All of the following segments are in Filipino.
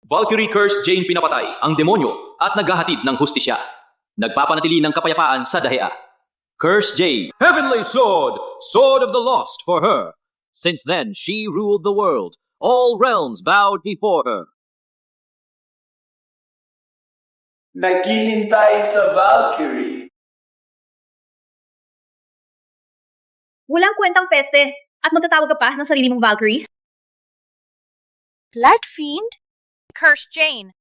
Valkyrie cursed Jane pinapatay ang demonyo at naghahatid ng hustisya. Nagpapanatili ng kapayapaan sa dahea. Curse Jane. Heavenly sword, sword of the lost for her. Since then she ruled the world. All realms bowed before her. Naghihintay sa Valkyrie. Walang kwentang peste. At magtatawag ka pa ng sarili mong Valkyrie? Blood fiend? Curse Jane.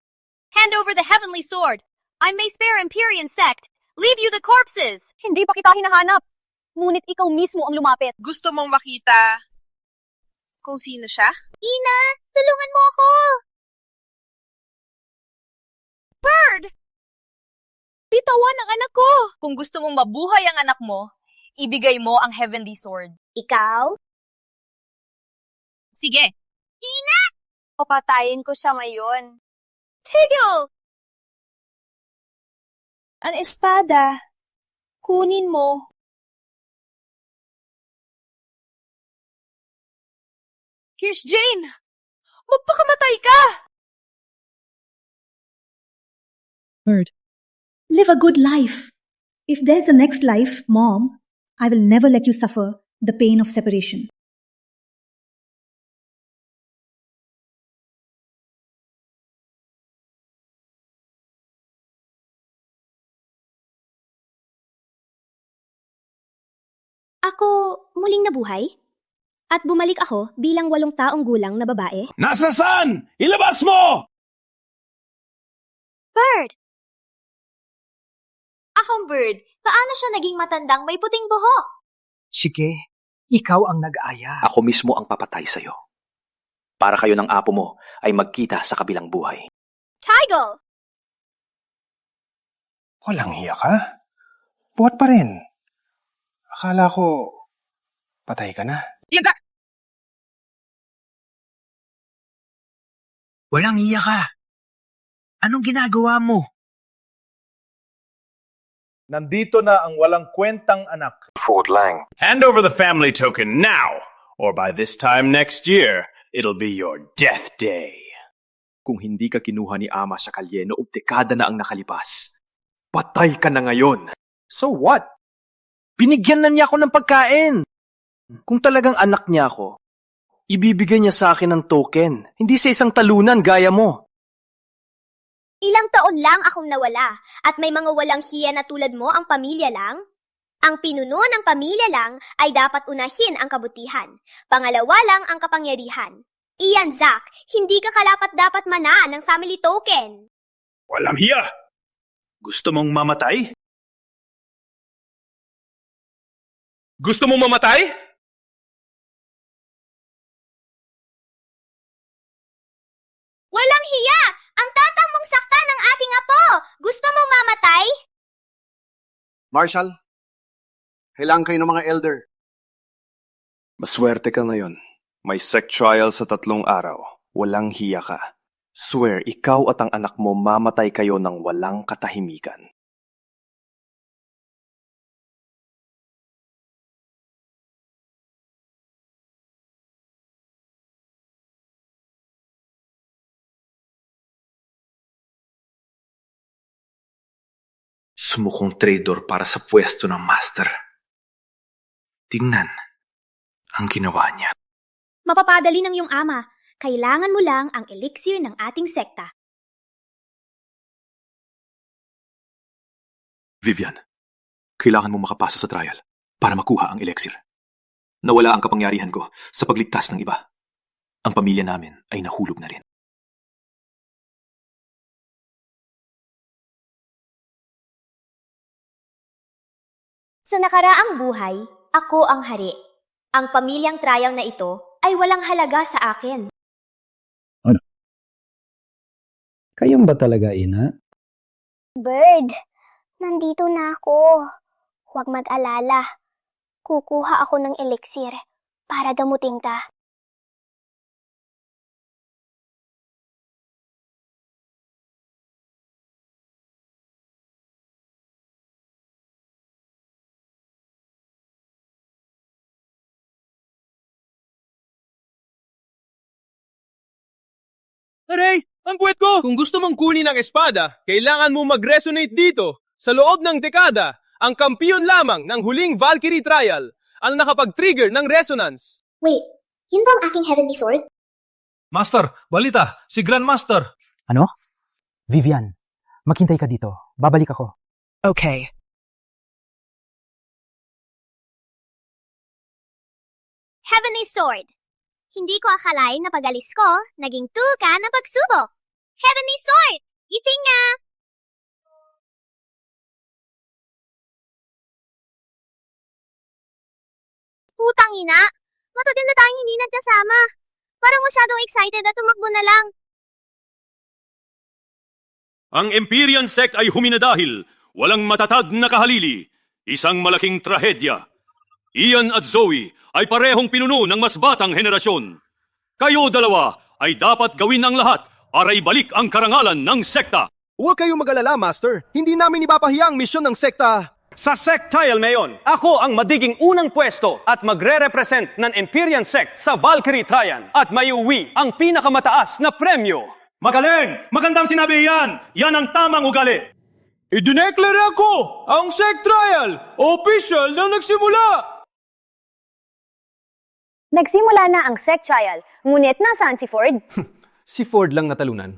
Hand over the heavenly sword. I may spare Empyrean sect. Leave you the corpses. Hindi pa kita hinahanap. Ngunit ikaw mismo ang lumapit. Gusto mong makita kung sino siya? Ina, tulungan mo ako! Bird! Bitawan ang anak ko! Kung gusto mong mabuhay ang anak mo, ibigay mo ang heavenly sword. Ikaw? Sige. Ina! Papatayin ko siya ngayon. Tigil! Ang espada. Kunin mo. Here's Jane! Magpakamatay ka! Bird, live a good life. If there's a next life, Mom, I will never let you suffer the pain of separation. Ako muling nabuhay? At bumalik ako bilang 8 taong gulang na babae? Nasasaan? Ilabas mo! Bird! Akong Bird, paano siya naging matandang may puting buhok? Sige, ikaw ang nag-aya. Ako mismo ang papatay sa'yo. Para kayo ng apo mo ay magkita sa kabilang buhay. Tigil! Walang hiya ka? Buhat pa rin. Akala ko, patay ka na. Ianzak! Walang iya ka. Anong ginagawa mo? Nandito na ang walang kwentang anak. Ford Lang. Hand over the family token now, or by this time next year, it'll be your death day. Kung hindi ka kinuha ni Ama sa kalye noong dekada na ang nakalipas, patay ka na ngayon. So what? Binigyan na niya ako ng pagkain. Kung talagang anak niya ako, ibibigay niya sa akin ng token, hindi sa isang talunan gaya mo. Ilang taon lang akong nawala at may mga walang hiya na tulad mo ang pamilya lang? Ang pinuno ng pamilya lang ay dapat unahin ang kabutihan. Pangalawa lang ang kapangyarihan. Iyan, Zack, hindi ka kalapat-dapat mana ng family token. Walang hiya! Gusto mong mamatay? Gusto mong mamatay? Walang hiya! Ang tatang mong saktan ng aking apo! Gusto mong mamatay? Marshal, kailangan kayo ng mga elder. Maswerte ka ngayon. May sect trial sa 3 araw. Walang hiya ka. Swear, ikaw at ang anak mo mamatay kayo ng walang katahimikan. Sumukong traitor para sa pwesto ng master. Tingnan ang ginawa niya. Mapapadali ng iyong ama. Kailangan mo lang ang elixir ng ating sekta. Vivian, kailangan mo makapasa sa trial para makuha ang elixir. Nawala ang kapangyarihan ko sa pagligtas ng iba. Ang pamilya namin ay nahulog na rin. Sa nakaraang buhay, ako ang hari. Ang pamilyang trial na ito ay walang halaga sa akin. Kayong ba talaga, Ina? Bird, nandito na ako. Huwag mag-alala. Kukuha ako ng elixir para damutin ka. Aray! Ang puwet ko! Kung gusto mong kunin ang espada, kailangan mo mag-resonate dito. Sa loob ng dekada, ang kampiyon lamang ng huling Valkyrie trial ang nakapag-trigger ng resonance. Wait, yun ba ang aking heavenly sword? Master, balita, si Grandmaster. Ano? Vivian, maghintay ka dito. Babalik ako. Okay. Heavenly sword. Hindi ko akalain na pag-alis ko, naging tool ka ng pagsubok. Heavenly sword! Iting nga! Putang ina! Matutin na tayong hindi nagkasama. Parang masyadong excited at tumakbo na lang. Ang Empyrean sect ay huminadahil. Walang matatag na kahalili. Isang malaking trahedya. Ian at Zoe ay parehong pinuno ng mas batang henerasyon. Kayo dalawa ay dapat gawin ang lahat para ibalik ang karangalan ng sekta. Huwag kayong mag-alala, Master. Hindi namin ipapahiya ang misyon ng sekta. Sa sectile ngayon, ako ang magiging unang pwesto at magre-represent ng Empyrean sect sa Valkyrie Trian at maiuwi ang pinakamataas na premyo. Magaling! Magandang sinabi yan! Yan ang tamang ugali! Idineclare ako ang sect trial! Official na nagsimula! Nagsimula na ang sect trial, ngunit nasaan si Ford? Si Ford lang natalunan.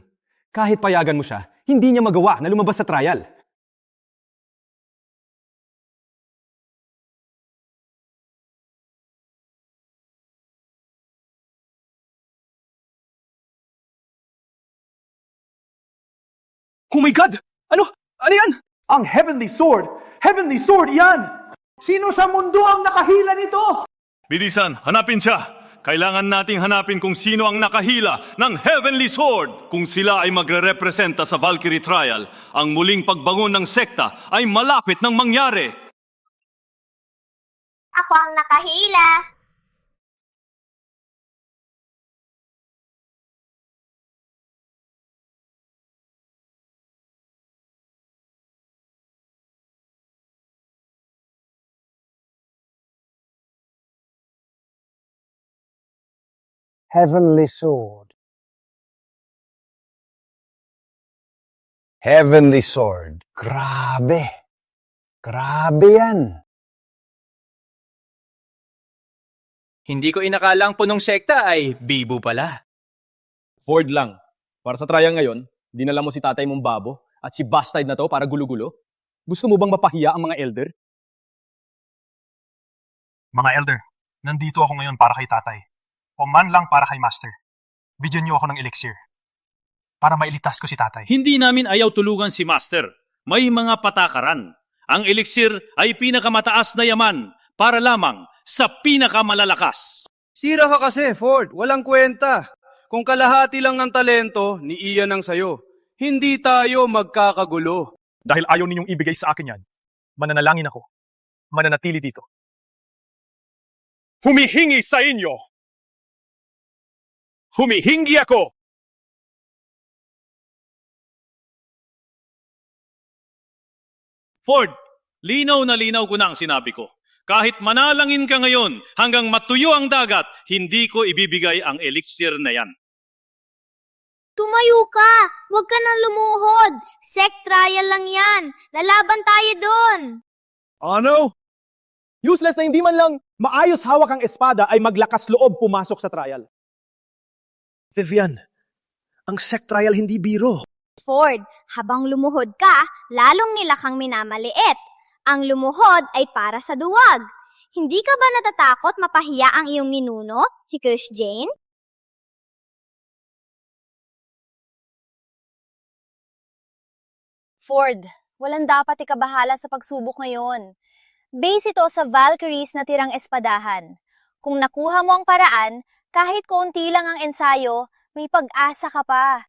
Kahit payagan mo siya, hindi niya magawa na lumabas sa trial. Oh my God! Ano? Ano yan? Ang Heavenly Sword! Heavenly Sword yan! Sino sa mundo ang nakahila nito? Bilisan, hanapin siya! Kailangan nating hanapin kung sino ang nakahila ng Heavenly Sword. Kung sila ay magre-representa sa Valkyrie Trial, ang muling pagbangon ng sekta ay malapit nang mangyari. Ako ang nakahila. Heavenly Sword. Heavenly Sword. Grabe. Grabe yan. Hindi ko inakala ang punong sekta ay bibo pala. Ford lang. Para sa trial ngayon, dinala mo si tatay mong babo at si bastard na to para gulo-gulo. Gusto mo bang mapahiya ang mga elder? Mga elder, nandito ako ngayon para kay tatay. O man lang para kay Master. Bigyan niyo ako ng elixir. Para mailitas ko si tatay. Hindi namin ayaw tulungan si Master. May mga patakaran. Ang elixir ay pinakamataas na yaman para lamang sa pinakamalalakas. Sira ka kasi, Ford. Walang kwenta. Kung kalahati lang ng talento, ni Ian ang sayo. Hindi tayo magkakagulo. Dahil ayaw ninyong ibigay sa akin yan, mananalangin ako. Mananatili dito. Humihingi sa inyo! Humihingi ako! Ford, linaw na linaw ko na ang sinabi ko. Kahit manalangin ka ngayon hanggang matuyo ang dagat, hindi ko ibibigay ang elixir na yan. Tumayo ka! Huwag ka nang lumuhod! Sect trial lang yan! Lalaban tayo dun! Ano? Useless na hindi man lang maayos hawak ang espada ay maglakas loob pumasok sa trial. Vivian, ang sect trial hindi biro. Ford, habang lumuhod ka, lalong nila kang minamaliit. Ang lumuhod ay para sa duwag. Hindi ka ba natatakot mapahiya ang iyong ninuno, si Kirsch Jane? Ford, walang dapat ikabahala sa pagsubok ngayon. Base ito sa Valkyries na tirang espadahan. Kung nakuha mo ang paraan, kahit konti lang ang ensayo, may pag-asa ka pa.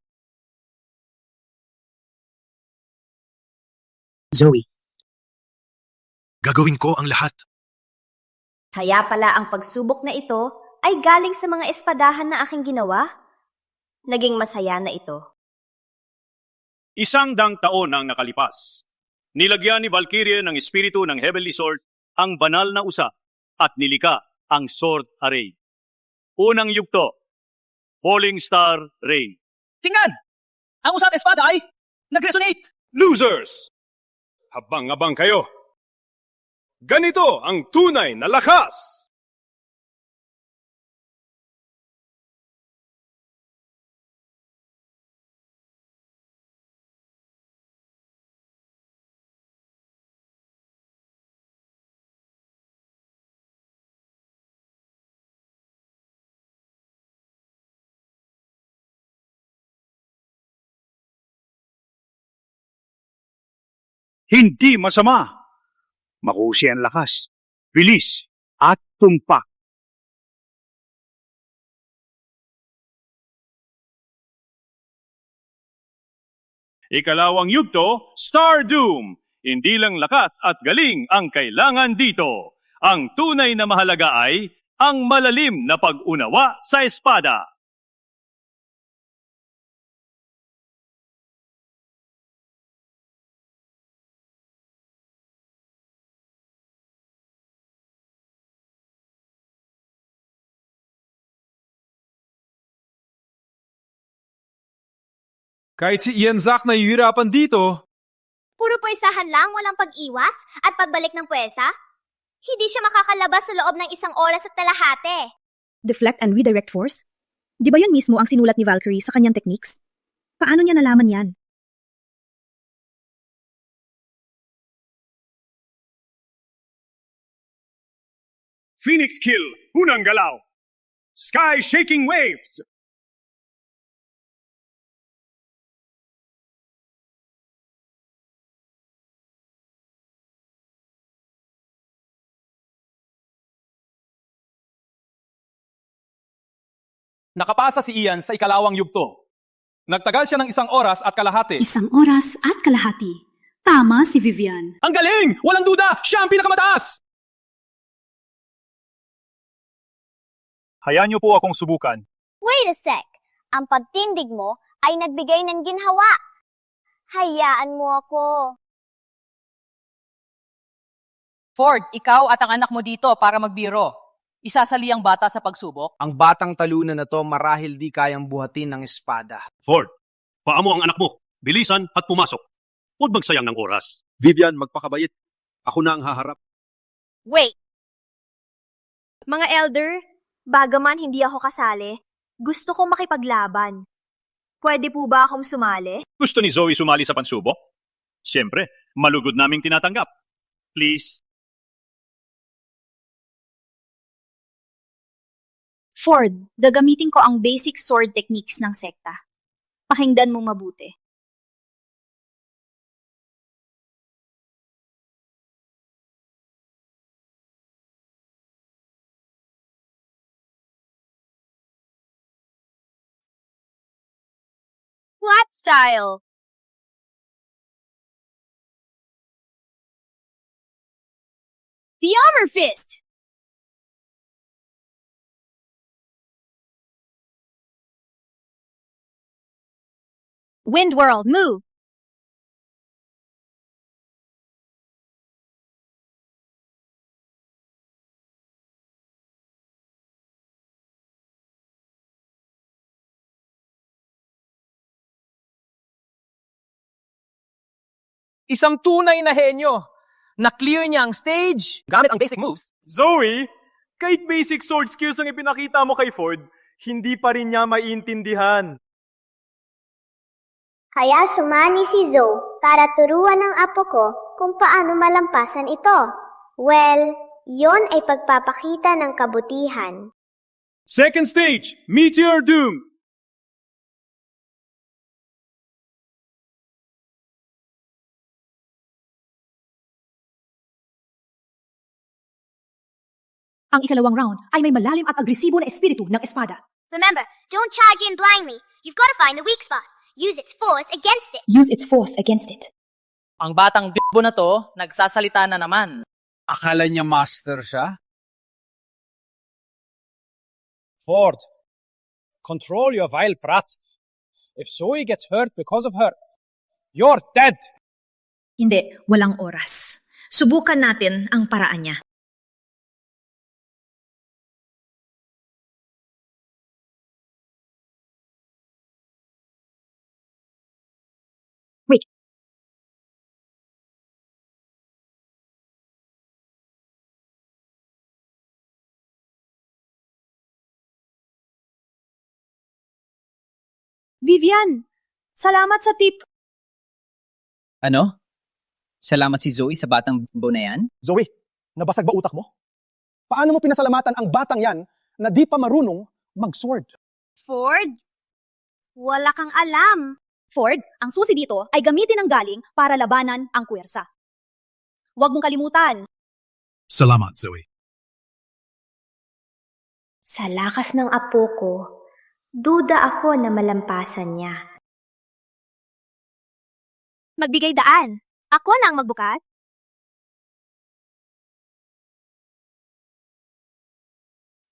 Zoe. Gagawin ko ang lahat. Kaya pala ang pagsubok na ito ay galing sa mga espadahan na aking ginawa? Naging masaya na ito. 100 taon ang nakalipas. Nilagyan ni Valkyrie ng espiritu ng Heavenly Sword ang banal na usa at nilika ang Sword Array. Unang yugto, Falling Star Rain. Tingnan! Ang usat espada ay nag-resonate! Losers! Habang-abang kayo. Ganito ang tunay na lakas! Hindi masama. Makusi ang lakas, bilis, at tumpak. Ikalawang yugto, Star Doom. Hindi lang lakas at galing ang kailangan dito. Ang tunay na mahalaga ay ang malalim na pag-unawa sa espada. Kahit si Ian Zack nahihirapan dito. Puro pwersahan lang, walang pag-iwas at pagbalik ng pwersa? Hindi siya makakalabas sa loob ng 1 oras at kalahati. Deflect and redirect force? Di ba yun mismo ang sinulat ni Valkyrie sa kanyang techniques? Paano niya nalaman yan? Phoenix Kill, unang galaw. Sky Shaking Waves. Nakapasa si Ian sa ikalawang yugto. Nagtagal siya ng 1 oras at kalahati. 1 oras at kalahati. Tama si Vivian. Ang galing! Walang duda! Siya ang pinakamataas! Hayaan niyo po akong subukan. Wait a sec. Ang pagtindig mo ay nagbigay ng ginhawa. Hayaan mo ako. Ford, ikaw at ang anak mo dito para magbiro. Isasali ang bata sa pagsubok? Ang batang talunan na to marahil di kayang buhatin ng espada. Ford, paamo ang anak mo. Bilisan at pumasok. Huwag magsayang ng oras. Vivian, magpakabayit. Ako na ang haharap. Wait! Mga elder, bagaman hindi ako kasali, gusto kong makipaglaban. Pwede po ba akong sumali? Gusto ni Zoe sumali sa pansubok? Siyempre, malugod naming tinatanggap. Please. Ford, gagamitin ko ang basic sword techniques ng sekta. Pakinggan mo mabuti. Flat style. The Armor Fist! Wind Whirl, move. Isang tunay na henyo. Na-clear niya ang stage gamit ang basic moves. Zoe, kahit basic sword skills ang ipinakita mo kay Ford, hindi pa rin niya maiintindihan. Kaya sumani si Zoe para turuan ng apo ko kung paano malampasan ito. Well, yon ay pagpapakita ng kabutihan. Second stage, Meteor Doom. Ang ikalawang round ay may malalim at agresibo na espiritu ng espada. Remember, don't charge in blindly. You've got to find the weak spot. Use its force against it. Use its force against it. Ang batang bibo na to, nagsasalita na naman. Akala niya master siya? Ford, control your vile brat. If Zoe gets hurt because of her, you're dead. Hindi, walang oras. Subukan natin ang paraan niya. Vivian, salamat sa tip. Ano? Salamat si Zoe sa batang bimbo na yan? Zoe, nabasag ba utak mo? Paano mo pinasalamatan ang batang yan na di pa marunong mag-sword? Ford, wala kang alam. Ford, ang susi dito ay gamitin ang galing para labanan ang puwersa. Huwag mong kalimutan. Salamat, Zoe. Sa lakas ng apo ko, duda ako na malampasan niya. Magbigay daan. Ako na ang magbukas.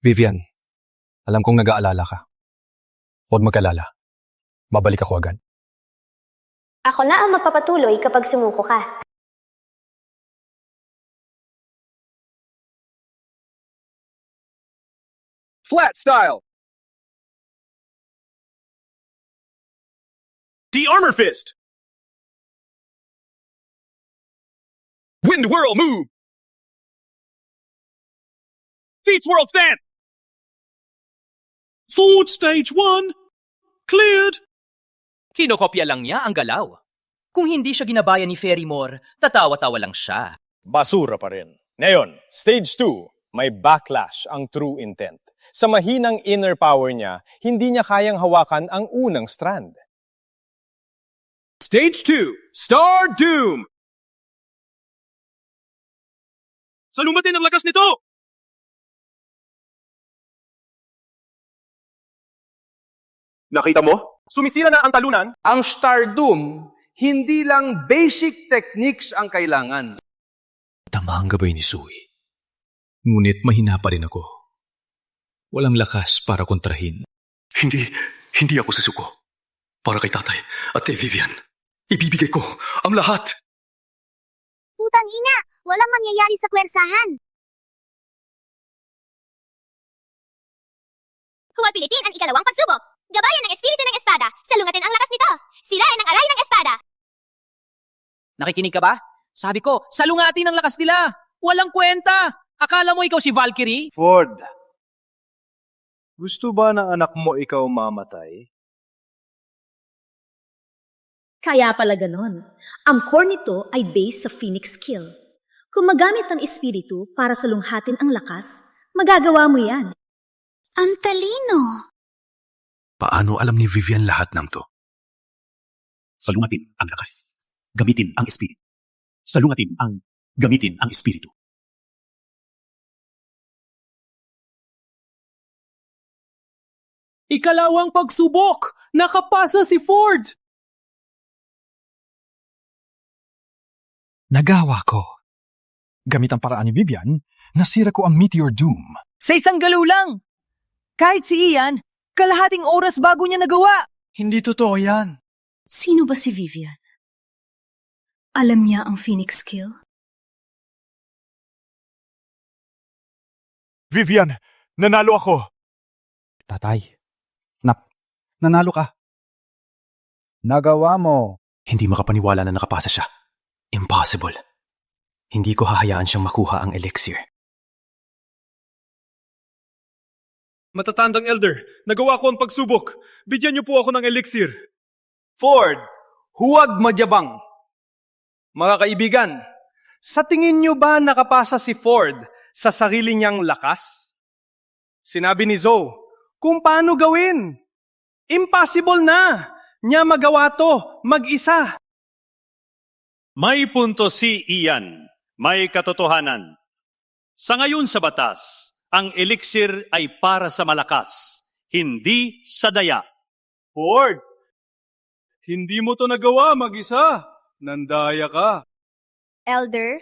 Vivian, alam kong nag-aalala ka. Huwag mag-alala. Babalik ako agad. Ako na ang magpapatuloy kapag sumuko ka. Flat style! The Armor Fist! Wind Whirl Move! Feet Swirl Stance! Forward Stage 1! Cleared! Kinokopya lang niya ang galaw. Kung hindi siya ginabayan ni Ferrymore, tatawa-tawa lang siya. Basura pa rin. Ngayon, Stage 2, may backlash ang true intent. Sa mahinang inner power niya, hindi niya kayang hawakan ang unang strand. Stage 2, Star Doom! Salumatin ang lakas nito! Nakita mo? Sumisira na ang talunan. Ang Star Doom, hindi lang basic techniques ang kailangan. Tama ang gabay ni Zoe. Ngunit mahina pa rin ako. Walang lakas para kontrahin. Hindi ako susuko. Para kay tatay at kay Vivian, ibibigay ko ang lahat. Putang ina! Walang mangyayari sa kwersahan! Huwag pilitin ang ikalawang pagsubok! Gabayan ng espiritu ng espada! Salungatin ang lakas nito! Sirain ang aray ng espada! Nakikinig ka ba? Sabi ko, salungatin ang lakas nila! Walang kwenta! Akala mo ikaw si Valkyrie? Ford, gusto ba ng anak mo ikaw mamatay? Kaya pala ganon. Ang core nito ay based sa Phoenix skill. Kung magamit ang espiritu para salunghatin ang lakas, magagawa mo yan. Ang talino! Paano alam ni Vivian lahat ng to? Salungatin ang lakas. Gamitin ang espiritu. Salungatin ang gamitin ang espiritu. Ikalawang pagsubok! Nakapasa si Ford! Nagawa ko. Gamit ang paraan ni Vivian, nasira ko ang Meteor Doom. Sa isang galaw lang! Kahit si Ian, kalahating oras bago niya nagawa. Hindi totoo yan. Sino ba si Vivian? Alam niya ang Phoenix skill? Vivian, nanalo ako. Tatay, nanalo ka. Nagawa mo. Hindi makapaniwala na nakapasa siya. Impossible. Hindi ko hahayaan siyang makuha ang elixir. Matatandang elder, nagawa ko ang pagsubok. Bigyan niyo po ako ng elixir. Ford, huwag magyabang. Mga kaibigan, sa tingin niyo ba nakapasa si Ford sa sarili niyang lakas? Sinabi ni Zoe, kung paano gawin? Impossible na! Niya magawa to, mag-isa. May punto si Ian. May katotohanan. Sa ngayon sa batas, ang elixir ay para sa malakas, hindi sa daya. Ford, hindi mo to nagawa mag-isa. Nandaya ka. Elder,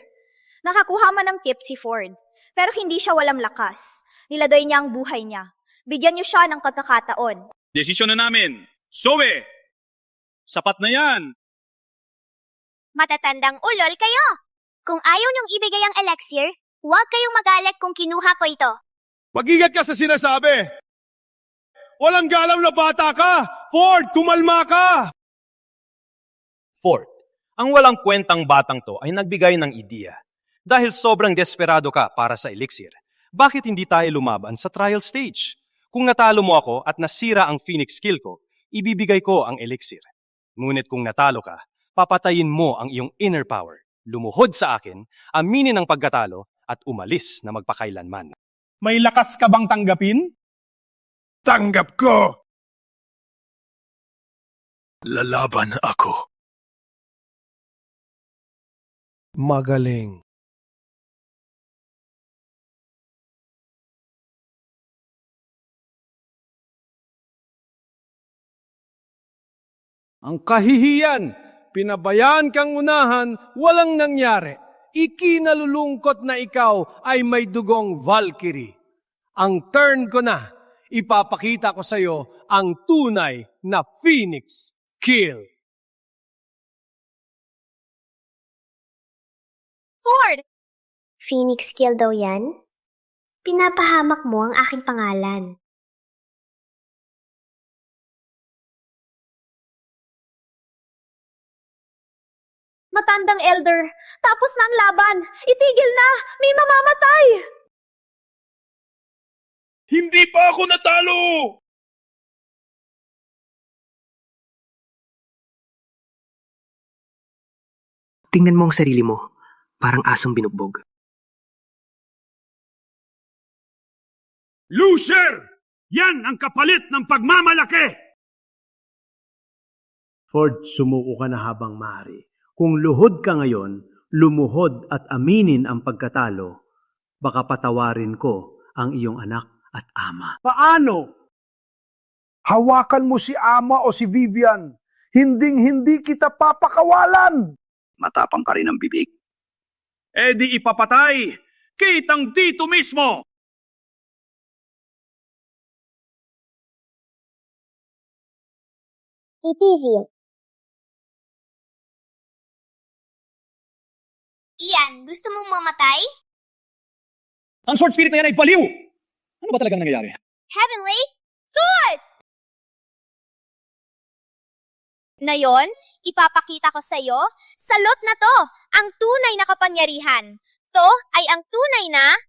nakakuha man ng tip si Ford, pero hindi siya walang lakas. Niladoy niya ang buhay niya. Bigyan niyo siya ng pagkakataon. Desisyon na namin. Zoe! Sapat na yan. Matatandang ulol kayo! Kung ayaw niyong ibigay ang elixir, huwag kayong magalit kung kinuha ko ito. Mag-ingat ka sa sinasabi. Walang galaw na bata ka! Ford, kumalma ka! Ford, ang walang kwentang batang to ay nagbigay ng ideya. Dahil sobrang desperado ka para sa elixir, bakit hindi tayo lumaban sa trial stage? Kung natalo mo ako at nasira ang Phoenix skill ko, ibibigay ko ang elixir. Ngunit kung natalo ka, papatayin mo ang iyong inner power, lumuhod sa akin, aminin ang pagkatalo, at umalis na magpakailanman. May lakas ka bang tanggapin? Tanggap ko! Lalaban ako. Magaling. Ang kahihiyan, pinabayaan kang unahan, walang nangyari. Ikinalulungkot na ikaw ay may dugong Valkyrie. Ang turn ko na, ipapakita ko sa iyo ang tunay na Phoenix Kill. Ford! Phoenix Kill daw yan? Pinapahamak mo ang aking pangalan. Matandang elder, tapos na ang laban. Itigil na! May mamamatay! Hindi pa ako natalo! Tingnan mo ang sarili mo, parang asong binugbog. Loser! Yan ang kapalit ng pagmamalaki! Ford, sumuko ka na habang maaari. Kung luhod ka ngayon, lumuhod at aminin ang pagkatalo, baka patawarin ko ang iyong anak at ama. Paano? Hawakan mo si Ama o si Vivian. Hinding-hindi kita papakawalan. Matapang ka rin ang bibig. E di ipapatay! Kitang dito mismo! Itigil. Ian, gusto mong mamatay? Ang sword spirit na yan ay baliw! Ano ba talagang nangyayari? Heavenly Sword! Na yon, ipapakita ko sa iyo, salot na to, ang tunay na kapangyarihan. To ay ang tunay na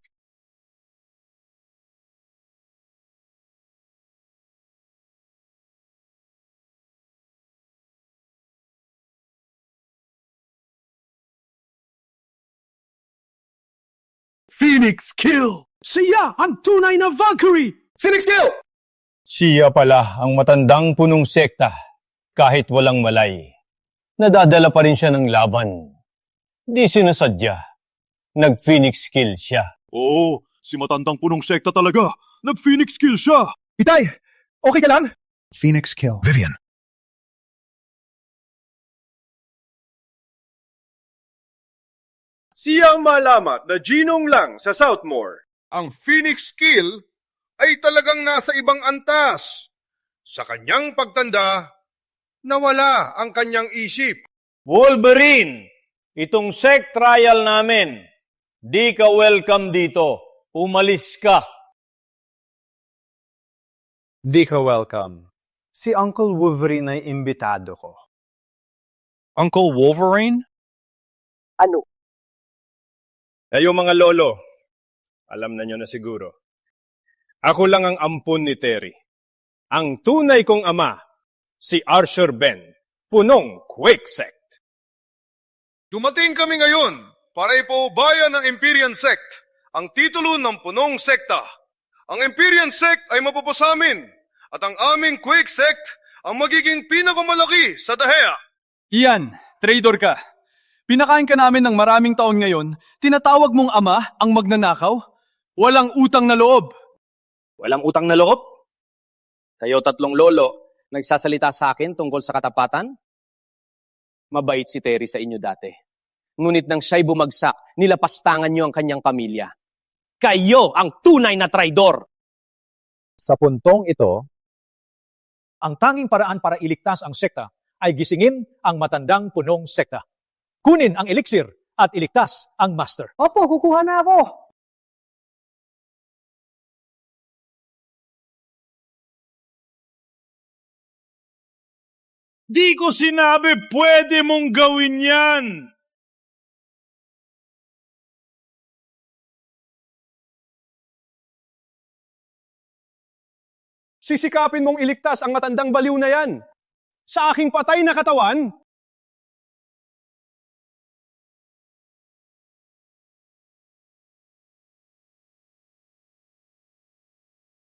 Phoenix Kill! Siya ang tunay na Valkyrie! Phoenix Kill! Siya pala ang matandang punong sekta. Kahit walang malay, nadadala pa rin siya ng laban. Di sinasadya. Nag-Phoenix Kill siya. Oo, si matandang punong sekta talaga. Nag-Phoenix Kill siya. Itay, okay ka lang? Phoenix Kill. Vivian. Siyang malamat na ginong lang sa Southmore. Ang Phoenix Kill ay talagang nasa ibang antas. Sa kanyang pagtanda, nawala ang kanyang isip. Wolverine, itong sect trial namin. Di ka welcome dito. Umalis ka. Di ka welcome. Si Uncle Wolverine ay imbitado ko. Uncle Wolverine? Ano? Kayo mga lolo, alam na nyo na siguro. Ako lang ang ampun ni Terry. Ang tunay kong ama, si Archer Ben, punong Quake Sect. Dumating kami ngayon para ipaubayan ng Empyrean Sect ang titulo ng punong sekta. Ang Empyrean Sect ay mapupusamin at ang aming Quake Sect ang magiging pinakamalaki sa Dahea. Ian, traitor ka. Pinakain ka namin ng maraming taon ngayon, tinatawag mong ama ang magnanakaw? Walang utang na loob. Walang utang na loob? Kayo tatlong lolo, nagsasalita sa akin tungkol sa katapatan? Mabait si Terry sa inyo dati. Ngunit nang siya'y bumagsak, nilapastangan niyo ang kanyang pamilya. Kayo ang tunay na traidor! Sa puntong ito, ang tanging paraan para iligtas ang sekta ay gisingin ang matandang punong sekta. Kunin ang elixir at iligtas ang master. Opo, kukuha na ako. Di ko sinabi pwede mong gawin yan! Sisikapin mong iligtas ang matandang baliw na yan. Sa aking patay na katawan,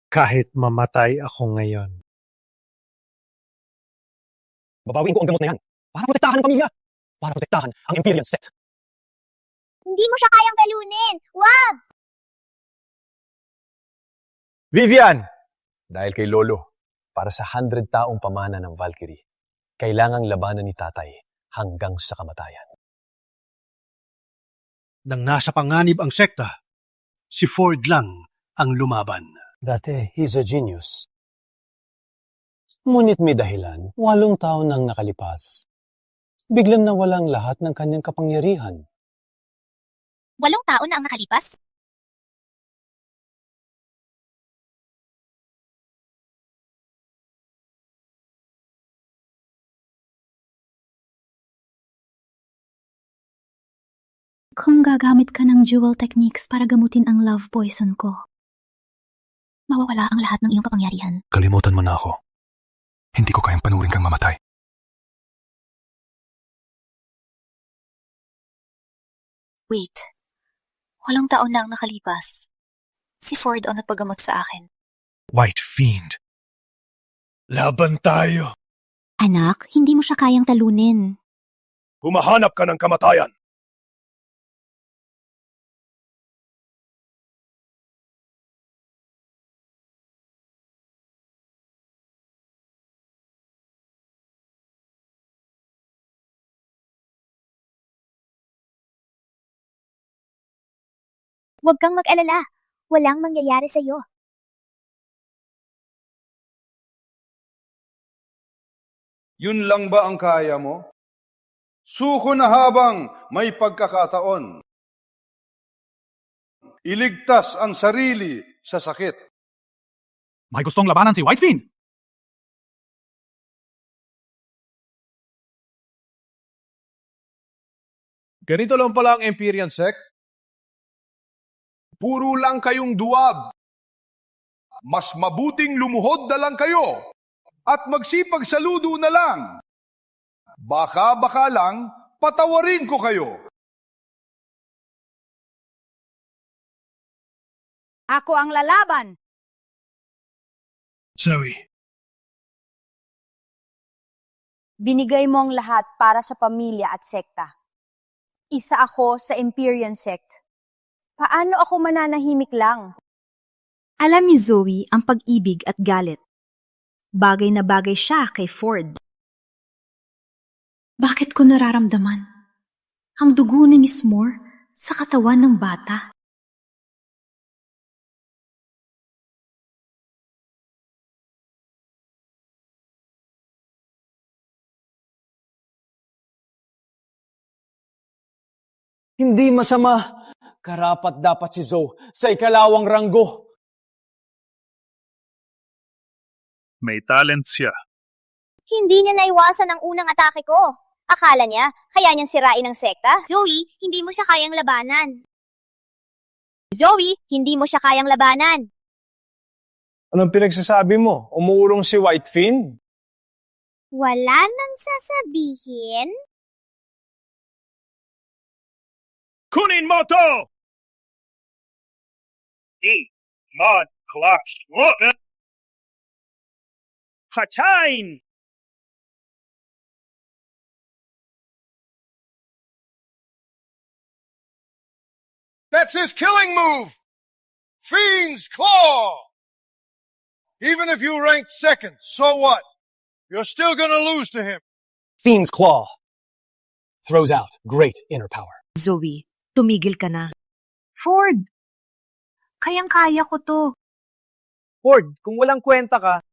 Kahit mamatay ako ngayon. Babawiin ko ang gamot na yan para protektahan ang pamilya. Para protektahan ang Empyrean sect. Hindi mo siya kayang balunin! Wag! Vivian! Dahil kay Lolo, para sa 100 taong pamana ng Valkyrie, kailangang labanan ni Tatay hanggang sa kamatayan. Nang nasa panganib ang sekta, si Ford lang ang lumaban. Dati, he's a genius. Ngunit may dahilan, 8 taon nang nakalipas. Biglang nawalang lahat ng kanyang kapangyarihan. 8 taon na ang nakalipas? Kung gagamit ka ng dual techniques para gamutin ang love poison ko, mawawala ang lahat ng iyong kapangyarihan. Kalimutan mo na ako. Hindi ko kayang panuring kang mamatay. Wait. 8 taon na ang nakalipas. Si Ford ang nagpagamot sa akin. White Fiend. Laban tayo. Anak, hindi mo siya kayang talunin. humahanap ka ng kamatayan. Huwag kang mag-alala. Walang mangyayari sa'yo. Yun lang ba ang kaya mo? Suko na habang may pagkakataon. Iligtas ang sarili sa sakit. May gustong labanan si White Fiend. Ganito lang pala ang Empyrean sect. Puro lang kayong duwag. Mas mabuting lumuhod na lang kayo at magsipagsaludo na lang. Baka lang, patawarin ko kayo. Ako ang lalaban. Zoe. Binigay mo ang lahat para sa pamilya at sekta. Isa ako sa Empyrean sect. Paano ako mananahimik lang? Alam ni Zoe ang pag-ibig at galit. Bagay na bagay siya kay Ford. Bakit ko nararamdaman ang dugo ni Miss Moore sa katawan ng bata? Hindi masama. Karapat dapat si Zoe sa ikalawang ranggo. May talent siya. Hindi niya naiwasan ang unang atake ko. Akala niya, kaya niyang sirain ang sekta? Zoe, hindi mo siya kayang labanan. Zoe, hindi mo siya kayang labanan. Anong pinagsasabi mo? Umuurong si White Fiend? Wala nang sasabihin? Kunin mo to! Mod Clocks Water! Hatain! That's his killing move! Fiend's Claw! Even if you ranked second, so what? You're still gonna lose to him. Fiend's Claw throws out great inner power. Zoe, tumigil ka na. Ford! Kayang-kaya ko to. Ford, kung walang kwenta ka,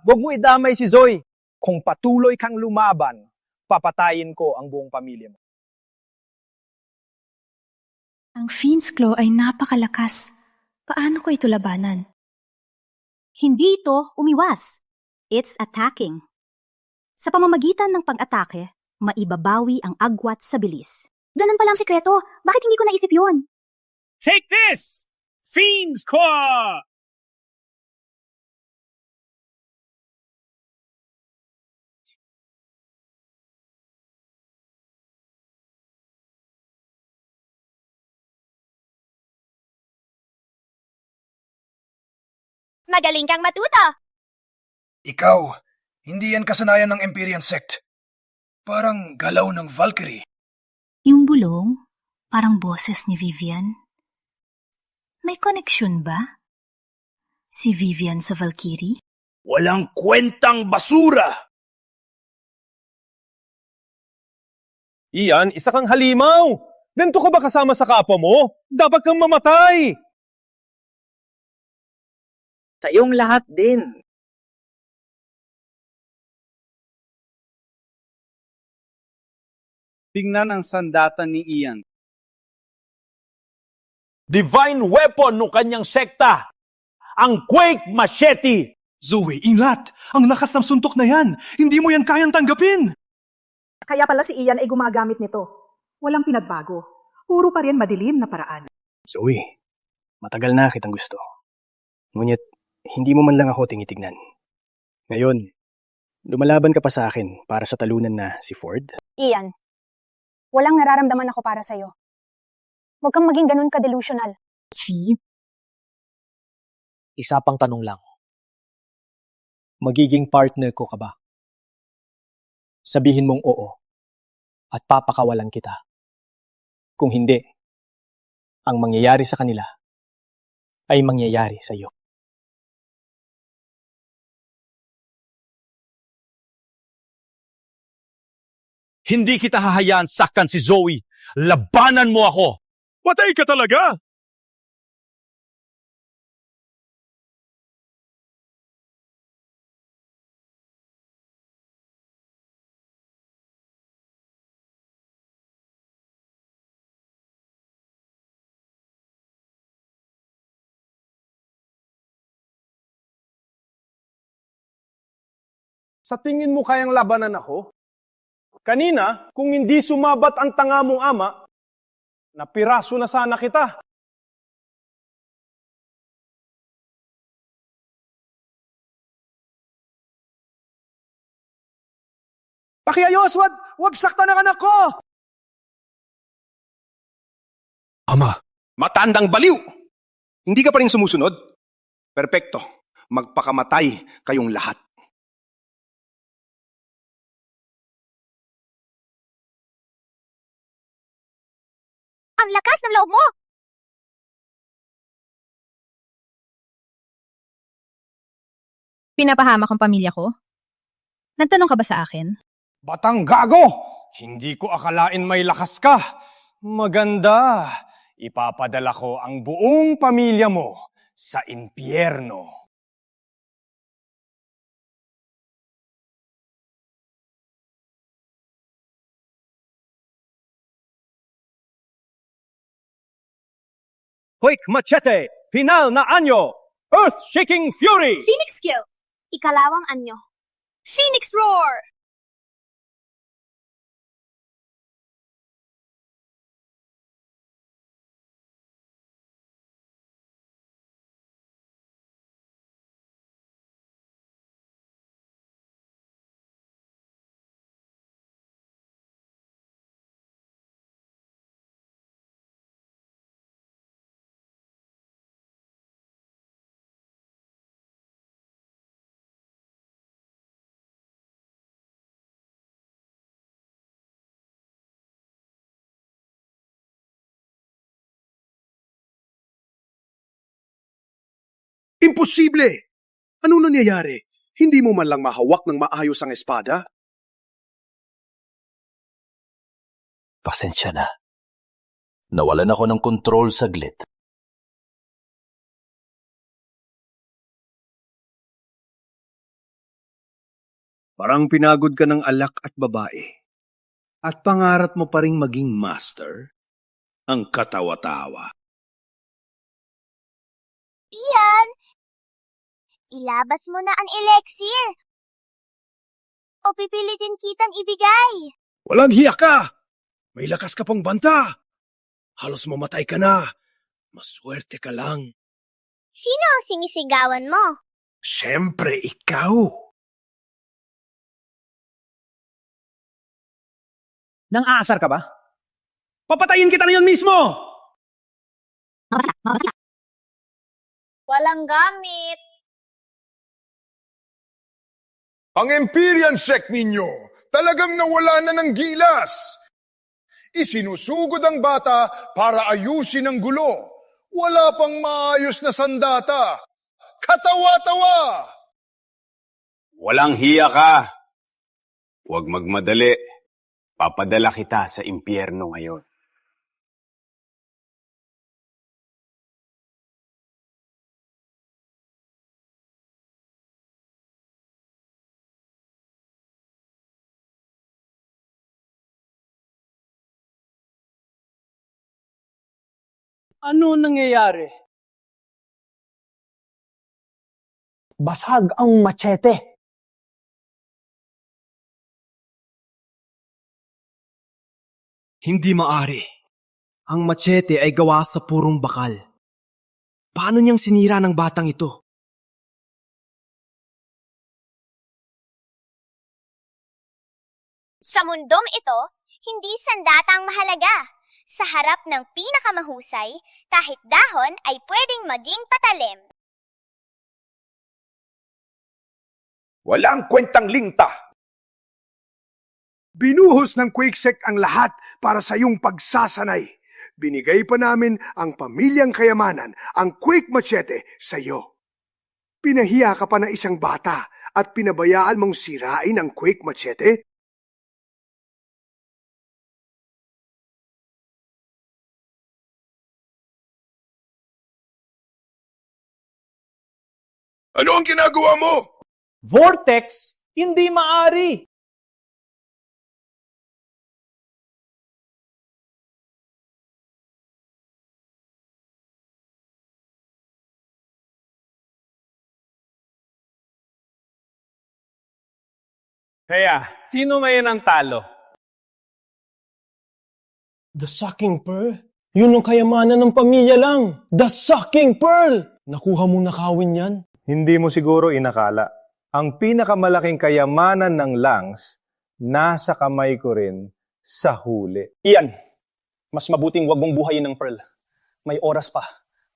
huwag mo idamay si Zoe. Kung patuloy kang lumaban, papatayin ko ang buong pamilya mo. Ang Fiend's Claw ay napakalakas. Paano ko ito labanan? Hindi ito umiwas. It's attacking. Sa pamamagitan ng pag-atake, maibabawi ang agwat sa bilis. Ganun palang sikreto. Bakit hindi ko naisip yun? Take this! Fiend's Claw! Magaling kang matuto. Ikaw, hindi yan kasanayan ng Empyrean Sect. Parang galaw ng Valkyrie. Yung bulong, parang boses ni Vivian. May koneksyon ba? Si Vivian sa Valkyrie? Walang kwentang basura! Ian, isa kang halimaw! Ganito ka ba kasama sa kapwa mo? Dapat kang mamatay! Sa iyong lahat din. Tingnan ang sandata ni Ian. Divine weapon ng kanyang sekta, ang Quake Machete. Zoe, ingat! Ang lakas ng suntok na yan! Hindi mo yan kayang tanggapin! Kaya pala si Ian ay gumagamit nito. Walang pinagbago. Puro pa rin madilim na paraan. Zoe, matagal na kitang gusto. Ngunit, hindi mo man lang ako tinitignan. Ngayon, lumalaban ka pa sa akin para sa talunan na si Ford? Ian, walang nararamdaman ako para sa'yo. Huwag kang maging ganun ka-delusional. Isa pang tanong lang. Magiging partner ko ka ba? Sabihin mong oo at papakawalan kita. Kung hindi, ang mangyayari sa kanila ay mangyayari sa iyo. Hindi kita hahayaan saktan si Zoe. Labanan mo ako! Patay ka talaga! Sa tingin mo kayang labanan ako? Kanina, kung hindi sumabat ang tanga mong ama, napiraso na sana kita. Pakiayos, wag saktan ang anak ko! Ama, matandang baliw! Hindi ka pa rin sumusunod? Perpekto. Magpakamatay kayong lahat. Ang lakas ng loob mo! Pinapahamak ang pamilya ko? Nagtanong ka ba sa akin? Batang gago! Hindi ko akalain may lakas ka. Maganda. Ipapadala ko ang buong pamilya mo sa impyerno. Quake Machete! Final na anyo! Earth-shaking fury! Phoenix Skill! Ikalawang anyo. Phoenix Roar! Imposible! Ano nangyayari? Hindi mo man lang mahawak ng maayos ang espada? Pasensya na. Nawalan ako ng kontrol saglit. Parang pinagod ka ng alak at babae. At pangarap mo pa ring maging master? Ang katawa-tawa. Ian! Ilabas mo na ang elixir! O pipilitin kitang ibigay! Walang hiya ka! May lakas ka pang banta! Halos mamatay ka na! Maswerte ka lang. Sino ang sinisigawan mo? Siyempre, ikaw! Nang aasar ka ba? Papatayin kita na yun mismo! Walang gamit. Ang Empyrean sect ninyo, talagang nawala na ng gilas. Isinusugod ang bata para ayusin ang gulo. Wala pang maayos na sandata. Katawa-tawa! Walang hiya ka. Huwag magmadali. Papadala kita sa impyerno ngayon. Ano nangyayari? Basag ang machete. Hindi maari. Ang machete ay gawa sa purong bakal. Paano niyang sinira ng batang ito? Sa mundong ito, hindi sandata ang mahalaga. Sa harap ng pinakamahusay, kahit dahon ay pwedeng maging patalim. Walang kwentang lingta. Binuhos ng Quakesect ang lahat para sa iyong pagsasanay. Binigay pa namin ang pamilyang kayamanan, ang Quake Machete, sa iyo. Pinahiya ka pa na isang bata at pinabayaan mong sirain ang Quake Machete? Ano ang ginagawa mo? Vortex, hindi maari. Kaya, sino ngayon ang talo? The Sucking Pearl? Yun ang kayamanan ng pamilya lang. The Sucking Pearl! Nakuha mo nakawin yan? Hindi mo siguro inakala. Ang pinakamalaking kayamanan ng Langs, nasa kamay ko rin sa huli. Ian, mas mabuting wag mong buhayin ng Pearl. May oras pa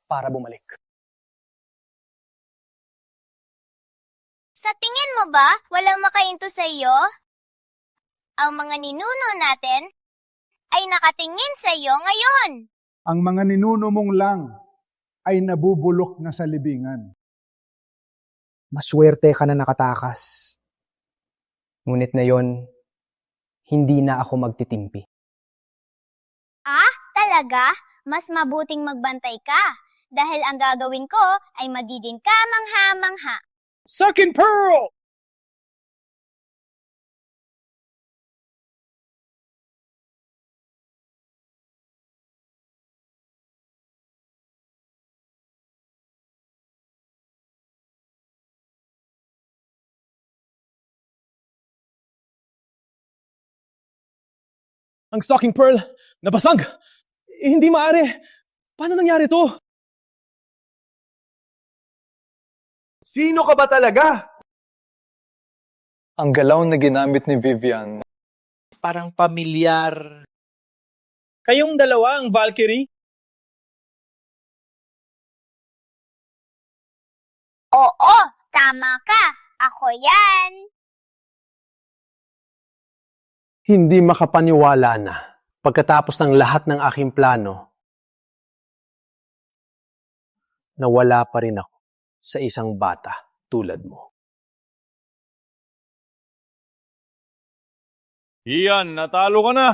para bumalik. Sa tingin mo ba, walang makainto sa iyo? Ang mga ninuno natin ay nakatingin sa iyo ngayon. Ang mga ninuno mong lang ay nabubulok na sa libingan. Maswerte ka na nakatakas. Ngunit na yon, hindi na ako magtitimpi. Ah, talaga? Mas mabuting magbantay ka. Dahil ang gagawin ko ay magiging kamangha-mangha. Sucking Pearl! Ang Sucking Pearl, nabasag! Hindi maaari! Paano nangyari to? Sino ka ba talaga? Ang galaw na ginamit ni Vivian. Parang pamilyar. Kayong dalawa ang Valkyrie? Oo, tama ka. Ako yan. Hindi makapaniwala na pagkatapos ng lahat ng aking plano, nawala pa rin ako sa isang bata tulad mo. Ian, natalo ka na.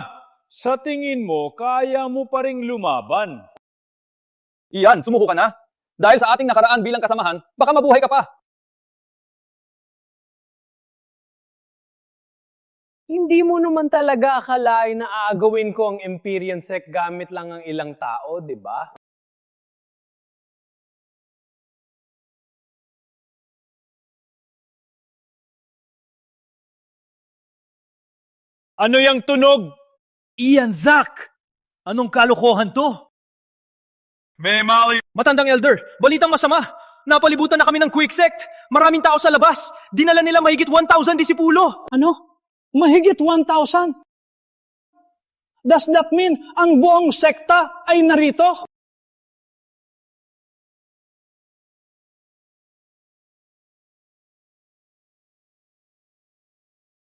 Sa tingin mo, kaya mo pa ring lumaban. Ian, sumuko ka na. Dahil sa ating nakaraan bilang kasamahan, baka mabuhay ka pa. Hindi mo naman talaga akalain na aagawin ko ang Empyrean Sect gamit lang ang ilang tao, di ba? Ano yang tunog? Ian, Zack! Anong kalokohan to? May mali. Matandang elder, balitang masama. Napalibutan na kami ng Quakesect. Maraming tao sa labas. Dinala nila mahigit 1,000 disipulo. Ano? Mahigit 1,000? Does that mean ang buong sekta ay narito?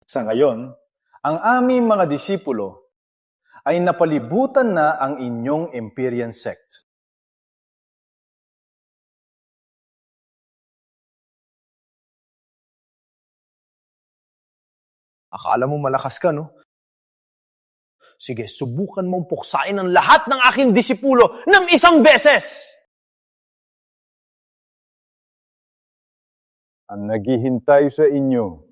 Sa ngayon, ang aming mga disipulo ay napalibutan na ang inyong Empyrean sect. Akala mo malakas ka, no? Sige, subukan mong puksain ang lahat ng aking disipulo ng isang beses! Ang naghihintay sa inyo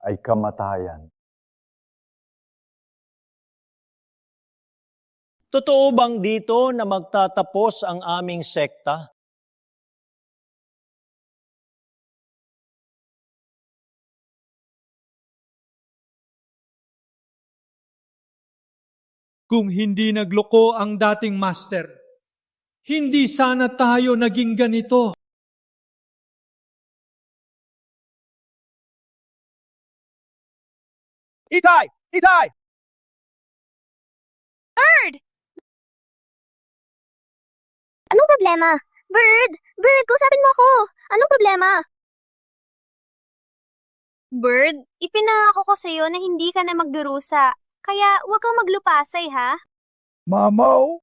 ay kamatayan. Totoo bang dito na magtatapos ang aming sekta? Kung hindi nagloko ang dating master, hindi sana tayo naging ganito. Itay! Itay! Bird! Anong problema? Bird! Bird, kausapin mo ako! Anong problema? Bird, ipinangako ko sa'yo na hindi ka na magdurusa. Kaya huwag kang maglupasay, ha? Mamaw!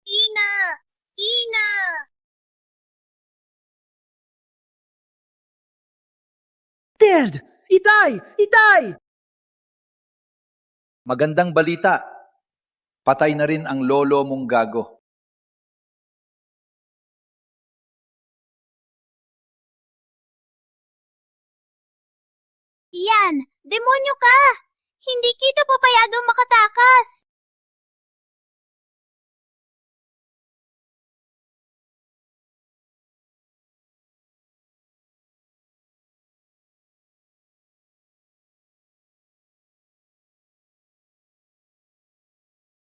Ina! Ina! Ted! Itay! Itay! Magandang balita. Patay na rin ang lolo mong gago. Iyan! Demonyo ka! Hindi kita papayagang makatakas!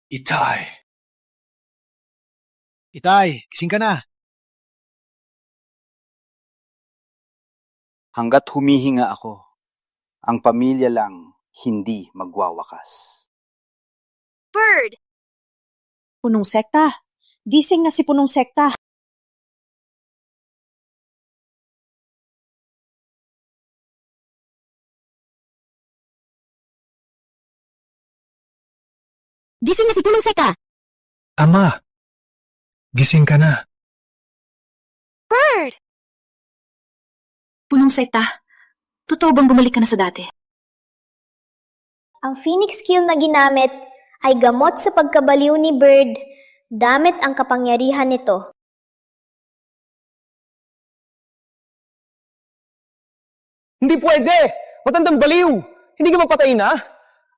Itay! Itay, gising ka na. Hanggat humihinga ako, ang pamilya lang hindi magwawakas. Bird! Punong sekta. Gising na si punong sekta. Gising na si punong sekta. Ama, gising ka na. Bird! Punong sekta, totoo bang bumalik ka na sa dati? Ang Phoenix skill na ginamit ay gamot sa pagkabaliw ni Bird, damit ang kapangyarihan nito. Hindi pwede! Matandang baliw! Hindi ka mapatay na?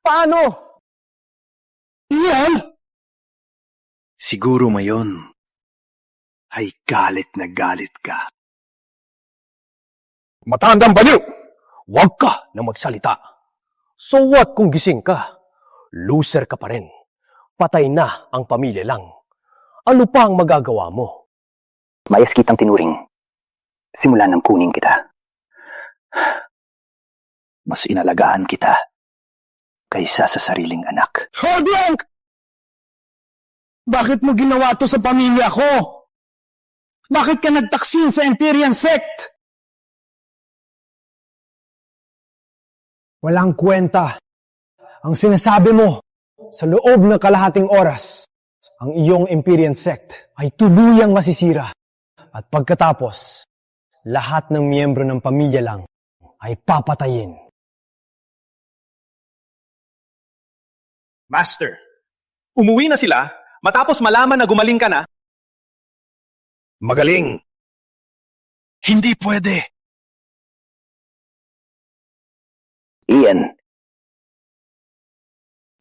Paano? Iyan! Siguro mayon ay galit na galit ka. Matandang baliw! Huwag ka na magsalita. So what kung gising ka? Loser ka pa rin. Patay na ang pamilya lang. Ano pa ang magagawa mo? Mayas kitang tinuring. Simula nang kunin kita. Mas inalagaan kita kaysa sa sariling anak. Hodyank! Bakit mo ginawa to sa pamilya ko? Bakit ka nagtaksil sa Empyrean sect? Walang kwenta. Ang sinasabi mo, sa loob ng kalahating oras, ang iyong Empyrean sect ay tuluyang masisira. At pagkatapos, lahat ng miyembro ng pamilya lang ay papatayin. Master, umuwi na sila matapos malaman na gumaling ka na? Magaling! Hindi pwede! Ian,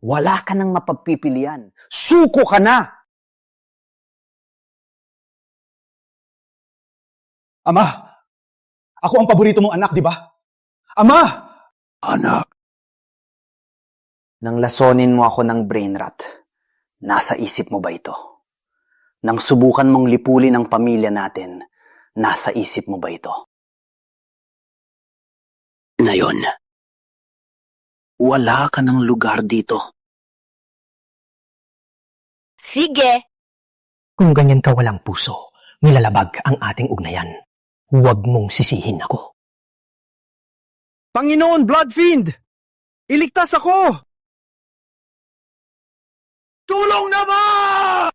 wala ka nang mapagpipilian. Suko ka na! Ama, ako ang paborito mong anak, di ba? Ama! Anak. Nang lasonin mo ako ng brain rot, nasa isip mo ba ito? Nang subukan mong lipulin ang pamilya natin, nasa isip mo ba ito? Ngayon, wala ka ng lugar dito. Sige! Kung ganyan ka walang puso, nilalabag ang ating ugnayan. Huwag mong sisihin ako. Panginoon, Bloodfiend! Iligtas ako! Tulong naman!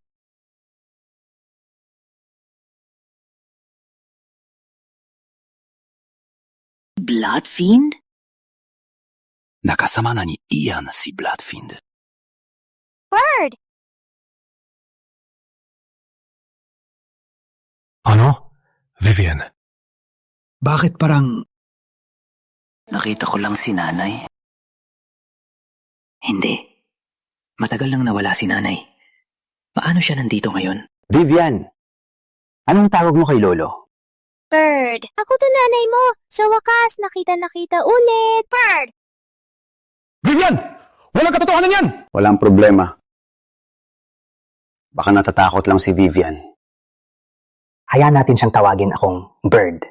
Bloodfiend? Nakasama na ni Ian si Bloodfiend. Bird! Ano? Vivian? Bakit parang... Nakita ko lang si nanay. Hindi. Matagal nang nawala si nanay. Paano siya nandito ngayon? Vivian! Anong tawag mo kay Lolo? Bird, ako to nanay mo. Sa wakas, nakita ulit. Bird! Vivian! Walang katotohanan yan! Walang problema. Baka natatakot lang si Vivian. Hayaan natin siyang tawagin akong Bird.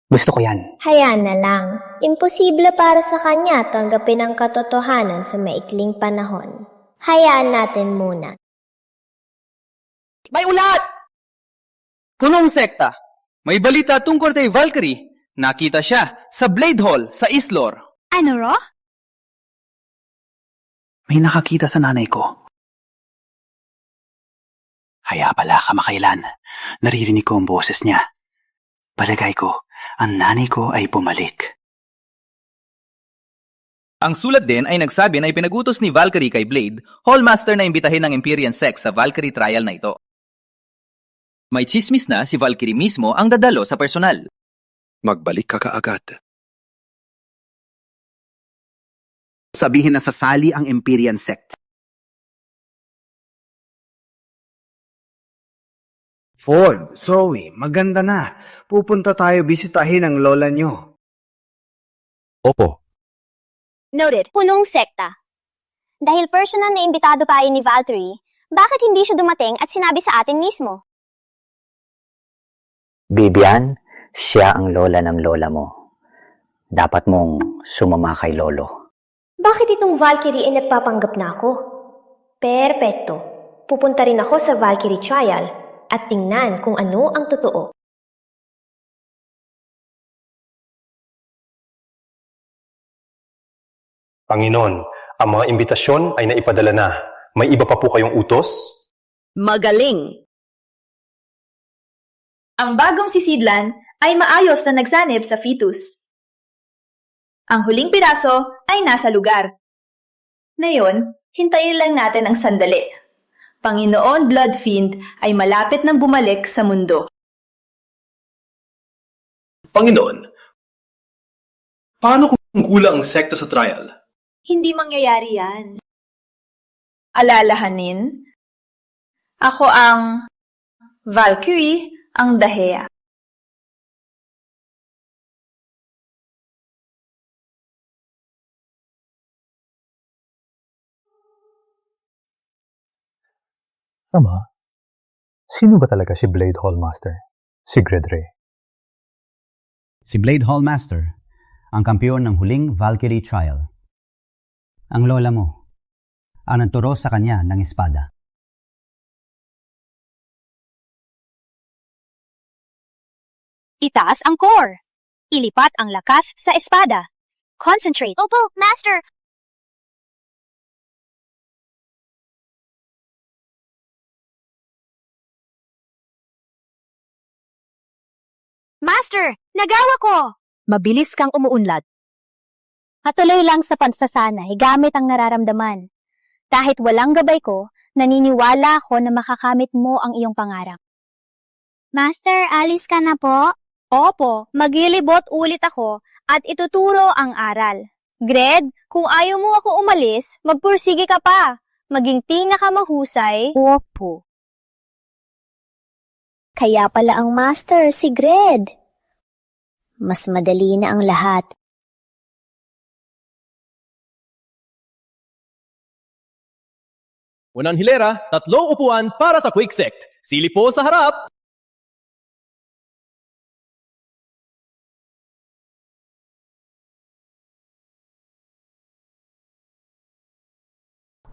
Gusto ko yan. Hayaan na lang. Imposible para sa kanya tanggapin ang katotohanan sa maikling panahon. Hayaan natin muna. May ulat! Punong sekta. May balita tungkol kay Valkyrie. Nakita siya sa Blade Hall sa Islor. Ano ro? May nakakita sa nanay ko. Kaya pala kamakailan, naririnig ko ang boses niya. Palagay ko, ang nanay ko ay bumalik. Ang sulat din ay nagsabi na ipinagutos ni Valkyrie kay Blade, Hallmaster na imbitahin ng Empyrean Sect sa Valkyrie trial na ito. May chismis na si Valkyrie mismo ang dadalo sa personal. Magbalik ka kaagad. Sabihin na sasali ang Empyrean Sect. Ford, Zoe, maganda na. Pupunta tayo bisitahin ang lola nyo. Opo. Noted. Punong sekta. Dahil personal na imbitado tayo ni Valkyrie, bakit hindi siya dumating at sinabi sa atin mismo? Vivian, siya ang lola ng lola mo. Dapat mong sumama kay lolo. Bakit itong Valkyrie ay nagpapanggap na ako? Perpekto. Pupunta rin ako sa Valkyrie trial at tingnan kung ano ang totoo. Panginoon, ang mga imbitasyon ay naipadala na. May iba pa po kayong utos? Magaling! Ang bagong sisidlan ay maayos na nagsanib sa fetus. Ang huling piraso ay nasa lugar. Ngayon, hintayin lang natin ang sandali. Panginoon Bloodfiend ay malapit nang bumalik sa mundo. Panginoon, paano kung kulang ang sekta sa trial? Hindi mangyayari yan. Alalahanin, ako ang Valkyrie, ang Dahea. Ama, sino ba talaga si Blade Hallmaster? Si Gredre? Si Blade Hallmaster, ang kampiyon ng huling Valkyrie trial. Ang lola mo, ang nagturo sa kanya ng espada. Itaas ang core. Ilipat ang lakas sa espada. Concentrate. Opo, Master! Master, nagawa ko! Mabilis kang umuunlad. Patuloy lang sa pagsasanay gamit ang nararamdaman. Kahit walang gabay ko, naniniwala ako na makakamit mo ang iyong pangarap. Master, alis ka na po? Opo, maglilibot ulit ako at ituturo ang aral. Gred, kung ayaw mo ako umalis, magpursige ka pa. Maging pinakamahusay. Opo. Kaya pala ang master si Gred. Mas madali na ang lahat. Unang hilera, 3 upuan para sa Quick Sect. Sili po sa harap!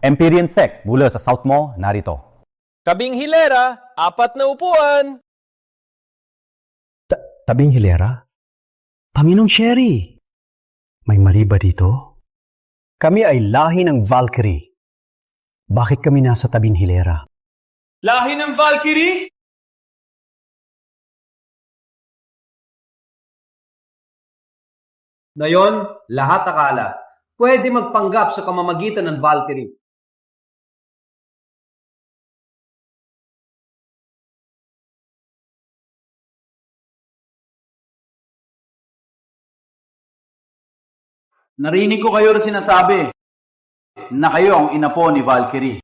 Empyrean Sect mula sa south mo, narito. Tabing hilera, 4 na upuan. Tabing hilera? Panginoong Sherry, may mali ba dito? Kami ay lahi ng Valkyrie. Bakit kami nasa tabing hilera? Lahi ng Valkyrie? Ngayon, lahat akala, pwede magpanggap sa kamamagitan ng Valkyrie. Narinig ko kayo rin sinasabi na kayo ang inapo ni Valkyrie.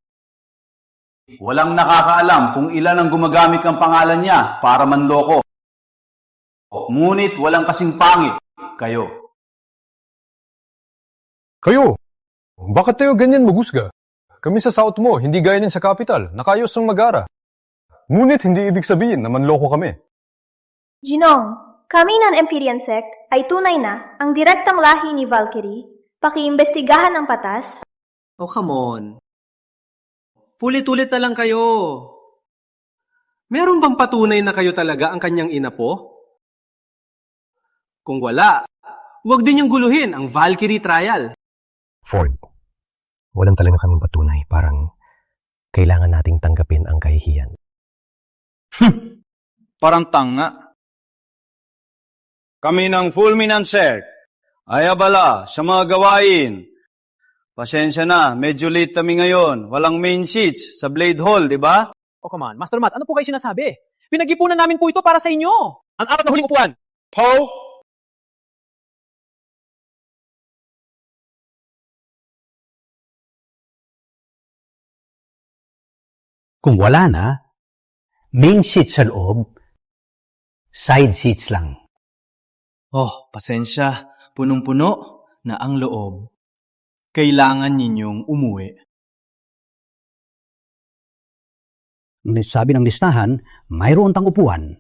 Walang nakakaalam kung ilan ang gumagamit ng pangalan niya para manloko. Ngunit walang kasing pangit kayo. Kayo, bakit tayo ganyan magusga? Kami sa south mo, hindi gaya din sa capital, nakayos ng mag-ara. Ngunit hindi ibig sabihin na manloko kami. Ginong, kami ng Empyrean Sect ay tunay na ang direktang lahi ni Valkyrie. Pakiimbestigahan ang patas. Oh, come on. Pulit-ulit na lang kayo. Meron bang patunay na kayo talaga ang kanyang inapo? Kung wala, huwag din niyong guluhin ang Valkyrie trial. Ford, walang talaga kaming patunay. Parang kailangan nating tanggapin ang kahihiyan. Parang tanga. Kami ng Fulminant Sect ay abala sa mga gawain. Pasensya na, medyo late kami ngayon. Walang main seats sa Blade Hall, di ba? Oh, come on. Master Matt, ano po kayo sinasabi? Pinag-ipunan namin po ito para sa inyo. Ang 4 na huling upuan. Poe? Kung wala na, main seat sa loob, side seats lang. Oh, pasensya. Punong-puno na ang loob. Kailangan ninyong umuwi. Sabi ng listahan, mayroon tang upuan.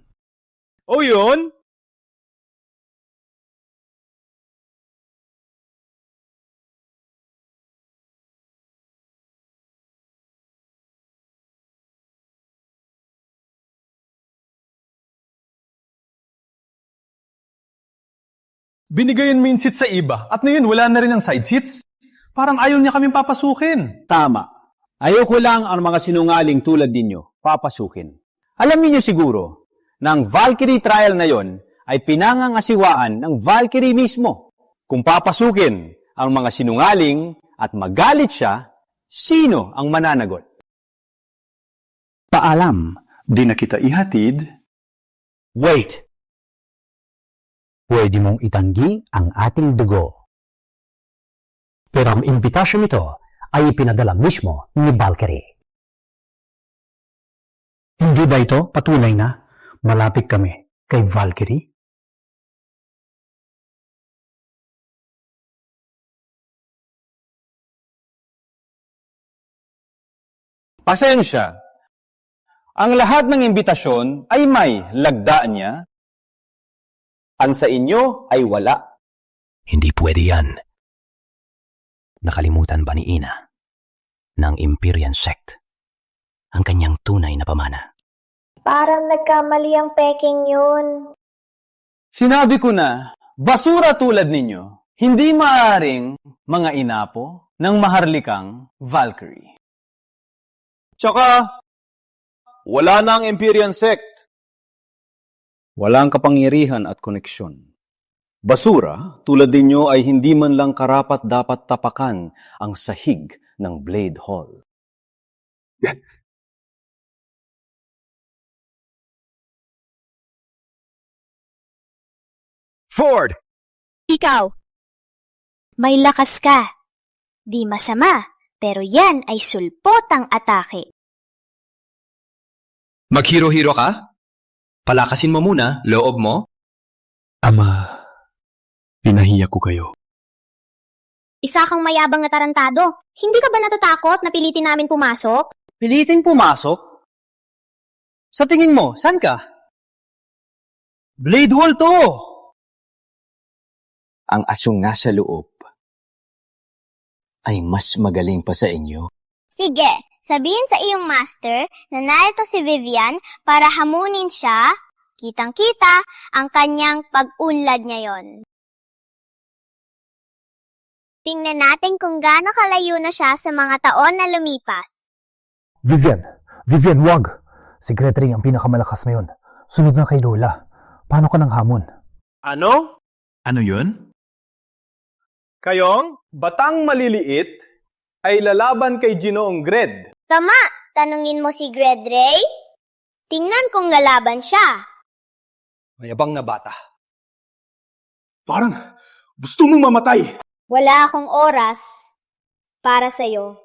O yun? Binigayan main seat sa iba, at ngayon wala na rin ang side seats? Parang ayaw niya kaming papasukin. Tama. Ayoko lang ang mga sinungaling tulad ninyo papasukin. Alam niyo siguro na ang Valkyrie trial na yon ay pinangangasiwaan ng Valkyrie mismo. Kung papasukin ang mga sinungaling at magalit siya, sino ang mananagot? Paalam, di na kita ihatid. Wait! Pwede mong itanggi ang ating dugo. Pero ang imbitasyon nito ay ipinadala mismo ni Valkyrie. Hindi ba ito patunay na malapit kami kay Valkyrie? Pasensya. Ang lahat ng imbitasyon ay may lagdaan niya. Ang sa inyo ay wala. Hindi pwede yan. Nakalimutan ba ni Ina ng Empyrean Sect ang kanyang tunay na pamana? Parang nagkamali ang peking yun. Sinabi ko na, basura tulad ninyo, hindi maaaring mga inapo ng maharlikang Valkyrie. Tsaka, wala na ang Empyrean Sect. Walang kapangyarihan at koneksyon. Basura, tulad ninyo ay hindi man lang karapat dapat tapakan ang sahig ng Blade Hall. Ford! Ikaw, may lakas ka. Di masama, pero yan ay sulpotang atake. Maghiro-hiro ka? Palakasin mo muna, loob mo. Ama, pinahiya ko kayo. Isa kang mayabang na tarantado. Hindi ka ba natatakot na pilitin namin pumasok? Pilitin pumasok? Sa tingin mo, saan ka? Blade Hall to! Ang asyong nasa loob ay mas magaling pa sa inyo Sige, sabihin sa iyong master na narito si Vivian para hamunin siya, kitang-kita ang kanyang pag-unlad ngayon. Tingnan natin kung gaano kalayo na siya sa mga taon na lumipas. Vivian, wag. Si Gretry ang pinakamalakas ngayon. Sunod na kay Lola. Paano ka nang hamon? Ano? Ano yun? Kayong, batang maliliit, ay lalaban kay Ginoong Gred. Tama, tanungin mo si Gredray. Tingnan kung lalaban siya. Mayabang na bata. Parang gusto mong mamatay. Wala akong oras para sa'yo.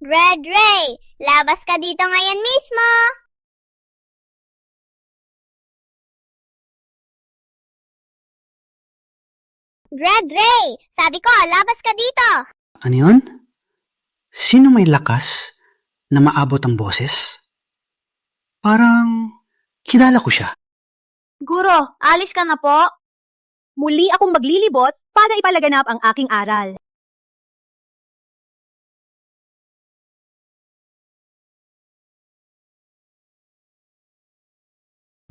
Gredray, labas ka dito ngayon mismo. Gredray, sabi ko, labas ka dito. Ano yun? Sino may lakas na maabot ang boses? Parang kilala ko siya. Guro, alis ka na po. Muli akong maglilibot para ipalaganap ang aking aral.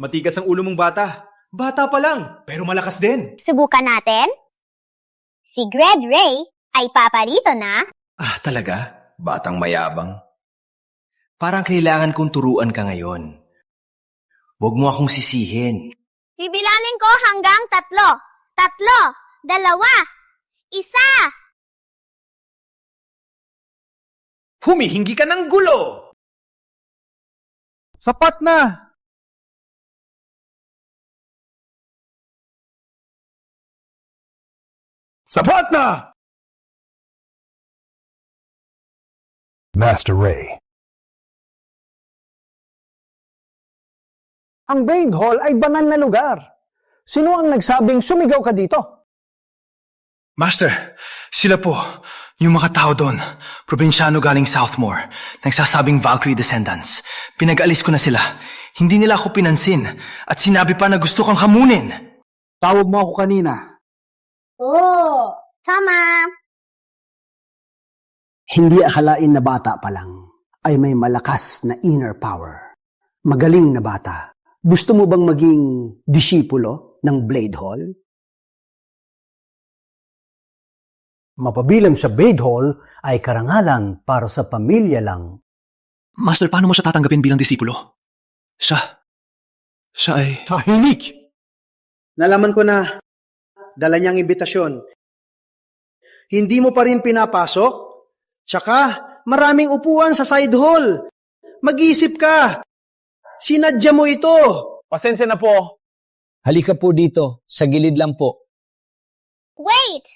Matigas ang ulo mong bata. Bata pa lang, pero malakas din. Subukan natin. Si Gredray ay paparito na. Ah, talaga? Batang mayabang. Parang kailangan kong turuan ka ngayon. Huwag mo akong sisihin. Bibilangin ko hanggang 3. 3, 2, 1. Humihingi ka ng gulo! Sapat na! Sapat na! Master Ray. Ang Blade Hall ay banal na lugar. Sino ang nagsabing sumigaw ka dito? Master, sila po, yung mga tao doon, probinsyano galing Southmore, nagsasabing Valkyrie descendants. Pinag-alis ko na sila. Hindi nila ako pinansin at sinabi pa na gusto kang hamunin. Tawag mo ako kanina. Oh, tama. Hindi akalain na bata pa lang ay may malakas na inner power. Magaling na bata. Gusto mo bang maging disipulo ng Blade Hall? Mapabilang sa Blade Hall ay karangalan para sa pamilya lang. Master, paano mo siya tatanggapin bilang disipulo? Siya ay... Tahimik! Nalaman ko na dala niyang imbitasyon. Hindi mo pa rin pinapasok? Tsaka maraming upuan sa side hall. Mag-isip ka. Sinadya mo ito. Pasensya na po. Halika po dito, sa gilid lang po. Wait!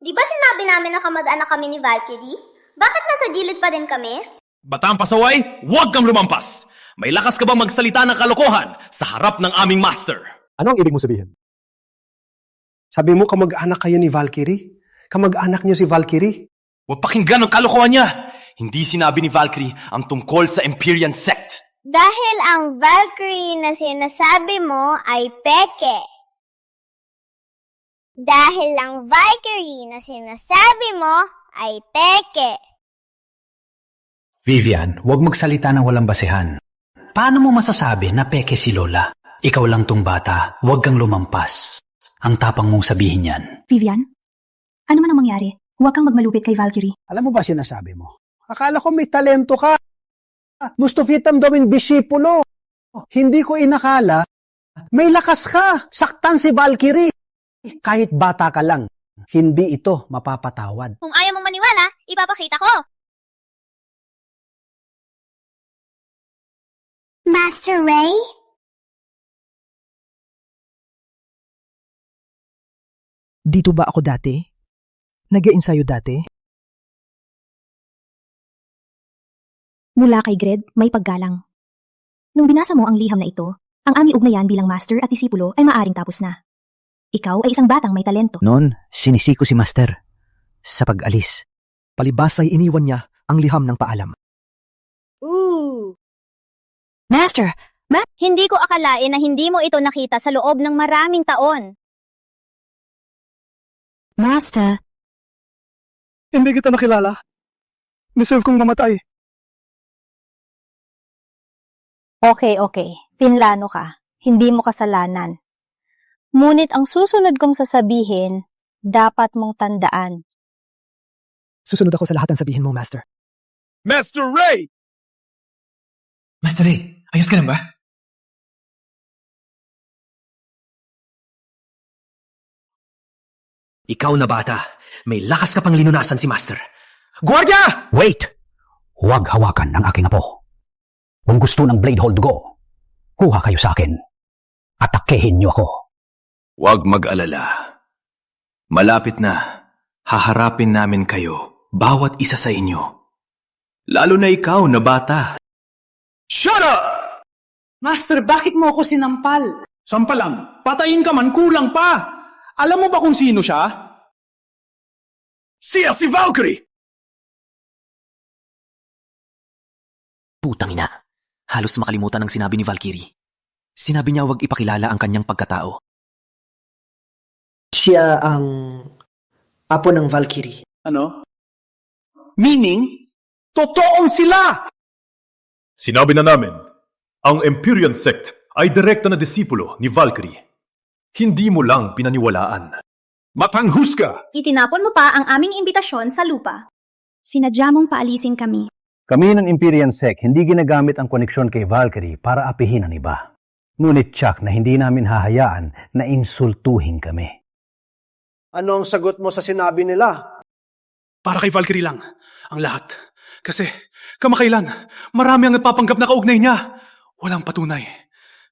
Di ba sinabi namin na kamag-anak kami ni Valkyrie? Bakit nasa gilid pa din kami? Batang pasaway, huwag kang lumampas. May lakas ka bang magsalita ng kalokohan sa harap ng aming master? Ano ang ibig mo sabihin? Sabi mo kamag-anak kayo ni Valkyrie? Kamag-anak niyo si Valkyrie? Huwag pakinggan ang kalokohan niya. Hindi sinabi ni Valkyrie ang tungkol sa Empyrean sect. Dahil ang Valkyrie na sinasabi mo ay peke. Dahil ang Valkyrie na sinasabi mo ay peke. Vivian, huwag magsalita ng walang basehan. Paano mo masasabi na peke si Lola? Ikaw lang tong bata, huwag kang lumampas. Ang tapang mong sabihin yan. Vivian, ano man ang mangyari, huwag kang magmalupit kay Valkyrie. Alam mo ba sinasabi mo? Akala ko may talento ka. Gusto fitam gawing disipulo. Hindi ko inakala. May lakas ka. Saktan si Valkyrie. Kahit bata ka lang, hindi ito mapapatawad. Kung ayaw mong maniwala, ipapakita ko. Master Ray? Dito ba ako dati? Nag-iensayo dati? Mula kay Gred, may paggalang. Nung binasa mo ang liham na ito, ang aming ugnayan bilang master at disipulo ay maaring tapos na. Ikaw ay isang batang may talento. Noon, sinisiko si Master. Sa pag-alis. Palibas ay iniwan niya ang liham ng paalam. Ooh! Master! Hindi ko akalain na hindi mo ito nakita sa loob ng maraming taon. Master! Hindi kita nakilala. Deserve kong mamatay. Okay. Pinlano ka. Hindi mo kasalanan. Ngunit ang susunod kong sasabihin, dapat mong tandaan. Susunod ako sa lahat ng sabihin mo, Master. Master Ray! Master Ray, ayos ka lang ba? Ikaw na bata, may lakas ka pang linunasan si Master. Guardia! Wait! Huwag hawakan ang aking apo. Kung gusto ng blade hold ko, kuha kayo sa akin. Atakehin niyo ako. Huwag mag-alala. Malapit na, haharapin namin kayo, bawat isa sa inyo. Lalo na ikaw na bata. Shut up! Master, bakit mo ako sinampal? Sampalan? Patayin ka man, kulang pa! Alam mo ba kung sino siya? Siya si Valkyrie! Putang ina. Halos makalimutan ang sinabi ni Valkyrie. Sinabi niya huwag ipakilala ang kanyang pagkatao. Siya ang apo ng Valkyrie. Ano? Meaning, totoong sila! Sinabi na namin, ang Empyrean Sect ay direkta na disipulo ni Valkyrie. Hindi mo lang pinaniwalaan. Mapanghusga! Itinapon mo pa ang aming imbitasyon sa lupa. Sinadya mong paalisin kami. Kami ng Empyrean Sect hindi ginagamit ang koneksyon kay Valkyrie para apihin ang iba. Ngunit tsak na hindi namin hahayaan na insultuhin kami. Ano ang sagot mo sa sinabi nila? Para kay Valkyrie lang, ang lahat. Kasi, kamakailan, marami ang napapanggap na kaugnay niya. Walang patunay.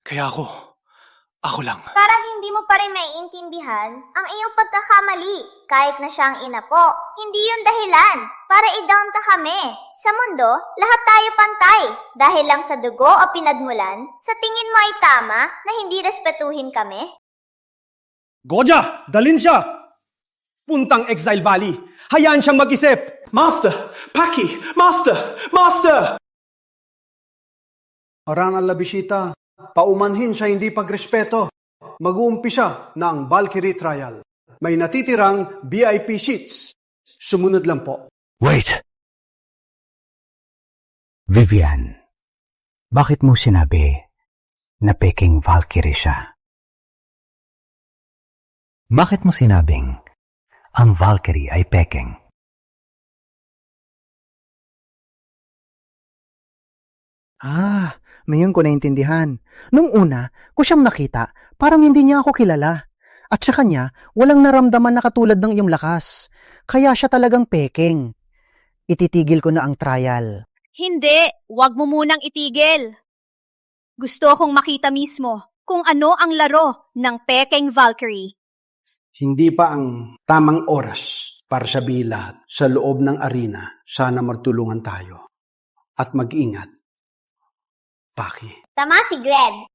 Kaya ako lang. Parang hindi mo pa rin maiintindihan ang iyong pagkakamali. Kahit na siya ang ina po, hindi yun dahilan para i-down ka kami. Sa mundo, lahat tayo pantay. Dahil lang sa dugo o pinagmulan, sa tingin mo ay tama na hindi respetuhin kami? Goja, dalin siya! Puntang Exile Valley. Hayaan siyang mag-isip. Master! Paki! Master! Orangal Labishita, paumanhin sa hindi pagrespeto. Mag-uumpisa na ang Valkyrie trial. May natitirang VIP seats. Sumunod lang po. Wait! Vivian, bakit mo sinabi na peking Valkyrie siya? Bakit mo sinabing ang Valkyrie ay peking? Ngayon ko naintindihan. Nung una, ko siyang nakita, parang hindi niya ako kilala. At sa kanya, walang naramdaman na katulad ng iyong lakas. Kaya siya talagang peking. Ititigil ko na ang trial. Hindi, wag mo munang itigil. Gusto kong makita mismo kung ano ang laro ng peking Valkyrie. Hindi pa ang tamang oras para sabihin lahat sa loob ng arena. Sana magtulungan tayo. At mag-ingat. Paki. Tama si Gred.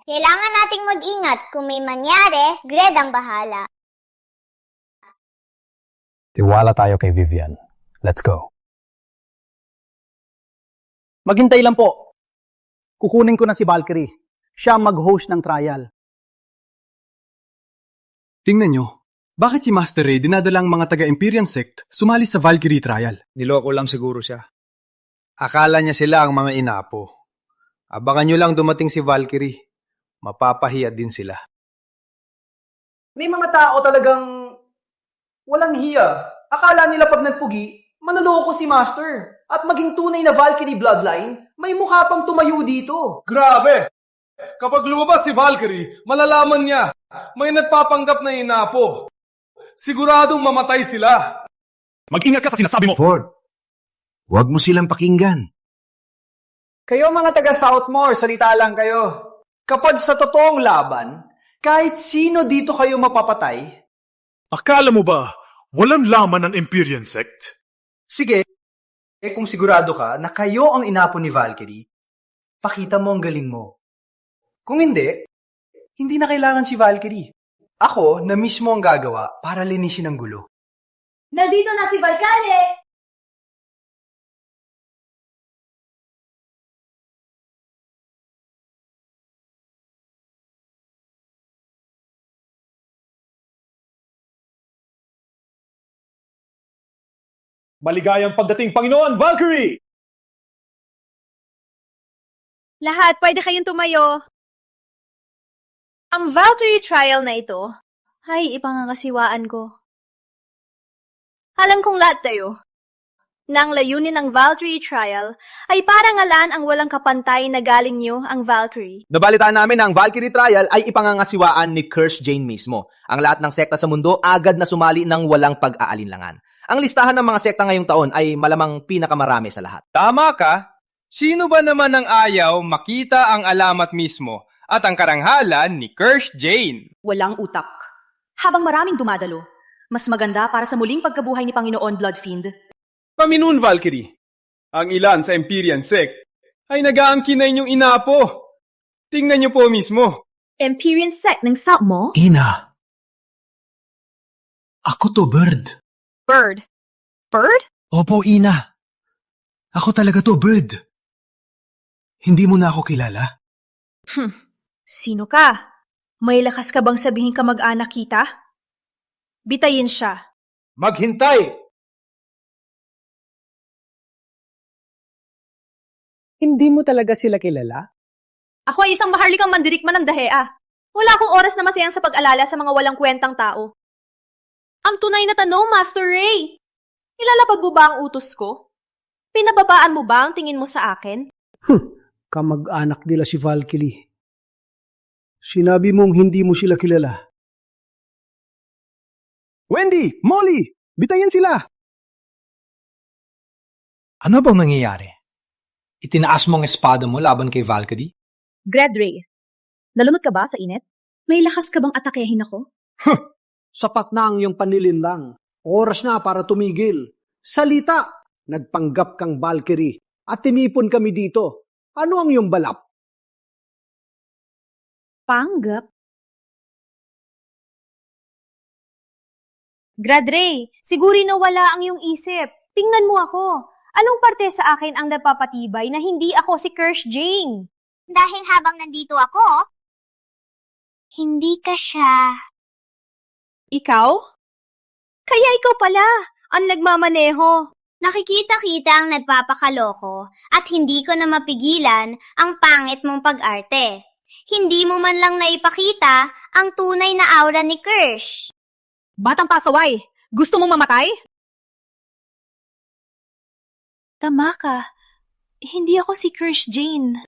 Kailangan nating mag-ingat kung may mangyari, Gred ang bahala. Tiwala tayo kay Vivian. Let's go. Maghintay lang po. Kukunin ko na si Valkyrie. Siya mag-host ng trial. Tingnan nyo, bakit si Master Ray dinadala ang mga taga-Empyrean Sect sumali sa Valkyrie trial? Niloko lang siguro siya. Akala niya sila ang mga inapo. Abangan nyo lang dumating si Valkyrie. Mapapahiya din sila. May mga tao talagang walang hiya. Akala nila pag nagpugi, manloloko si Master. At maging tunay na Valkyrie bloodline, may mukha pang tumayo dito. Grabe! Kapag lumabas si Valkyrie, malalaman niya may nagpapanggap na inapo. Siguradong mamatay sila. Mag-ingat ka sa sinasabi mo! Ford, huwag mo silang pakinggan. Kayo mga taga Southmore, salita lang kayo. Kapag sa totoong laban, kahit sino dito kayo mapapatay. Akala mo ba, walang laman ng Empyrean Sect? Sige, kung sigurado ka na kayo ang inapo ni Valkyrie, pakita mo ang galing mo. Kung hindi, hindi na kailangan si Valkyrie. Ako na mismo ang gagawa para linisin ang gulo. Nandito na si Valkyrie! Maligayang pagdating, Panginoon Valkyrie! Lahat, pwede kayong tumayo. Ang Valkyrie trial na ito, ay ipangangasiwaan ko. Alam kong lahat tayo, na ang layunin ng Valkyrie trial ay parangalan ang walang kapantay na galing niyo ang Valkyrie. Nabalitaan namin na ang Valkyrie trial ay ipangangasiwaan ni Curse Jane mismo. Ang lahat ng sekta sa mundo agad na sumali ng walang pag-aalinlangan. Ang listahan ng mga sekta ngayong taon ay malamang pinakamarami sa lahat. Tama ka. Sino ba naman ang ayaw makita ang alamat mismo at ang karanghalan ni Curse Jane? Walang utak. Habang maraming dumadalo, mas maganda para sa muling pagkabuhay ni Panginoon Bloodfiend. Paminoon Valkyrie, ang ilan sa Empyrean sect ay nag-aangkin na inyong inapo. Tingnan niyo po mismo. Empyrean sect ng South mo? Ina. Ako to, Bird. Bird? Bird? Opo, Ina. Ako talaga to, Bird. Hindi mo na ako kilala? Sino ka? May lakas ka bang sabihin ka mag-anak kita? Bitayin siya. Maghintay! Hindi mo talaga sila kilala? Ako ay isang maharlikang mandirikman ng dahea. Wala akong oras na masayang sa pag-alala sa mga walang kwentang tao. Ang tunay na tanong, Master Ray. Ilalapag mo ba ang utos ko? Pinababaan mo ba ang tingin mo sa akin? Kamag-anak nila si Valkyrie. Sinabi mong hindi mo sila kilala. Wendy! Molly! Bitayin sila! Ano bang nangyayari? Itinaas mo ang espada mo laban kay Valkyrie? Ray, nalunod ka ba sa init? May lakas ka bang atakehin ako? Sapat na ang iyong panlilinlang. Oras na para tumigil. Salita! Nagpanggap kang Valkyrie at timipon kami dito. Ano ang iyong balap? Panggap? Ray, siguro nawala ang iyong isip. Tingnan mo ako. Anong parte sa akin ang napapatibay na hindi ako si Curse Jane? Dahil habang nandito ako, hindi ka siya. Ikaw? Kaya ikaw pala ang nagmamaneho. Nakikita-kita ang nagpapakaloko at hindi ko na mapigilan ang pangit mong pag-arte. Hindi mo man lang naipakita ang tunay na aura ni Kirsch. Batang pasaway, gusto mong mamatay? Tama ka. Hindi ako si Curse Jane.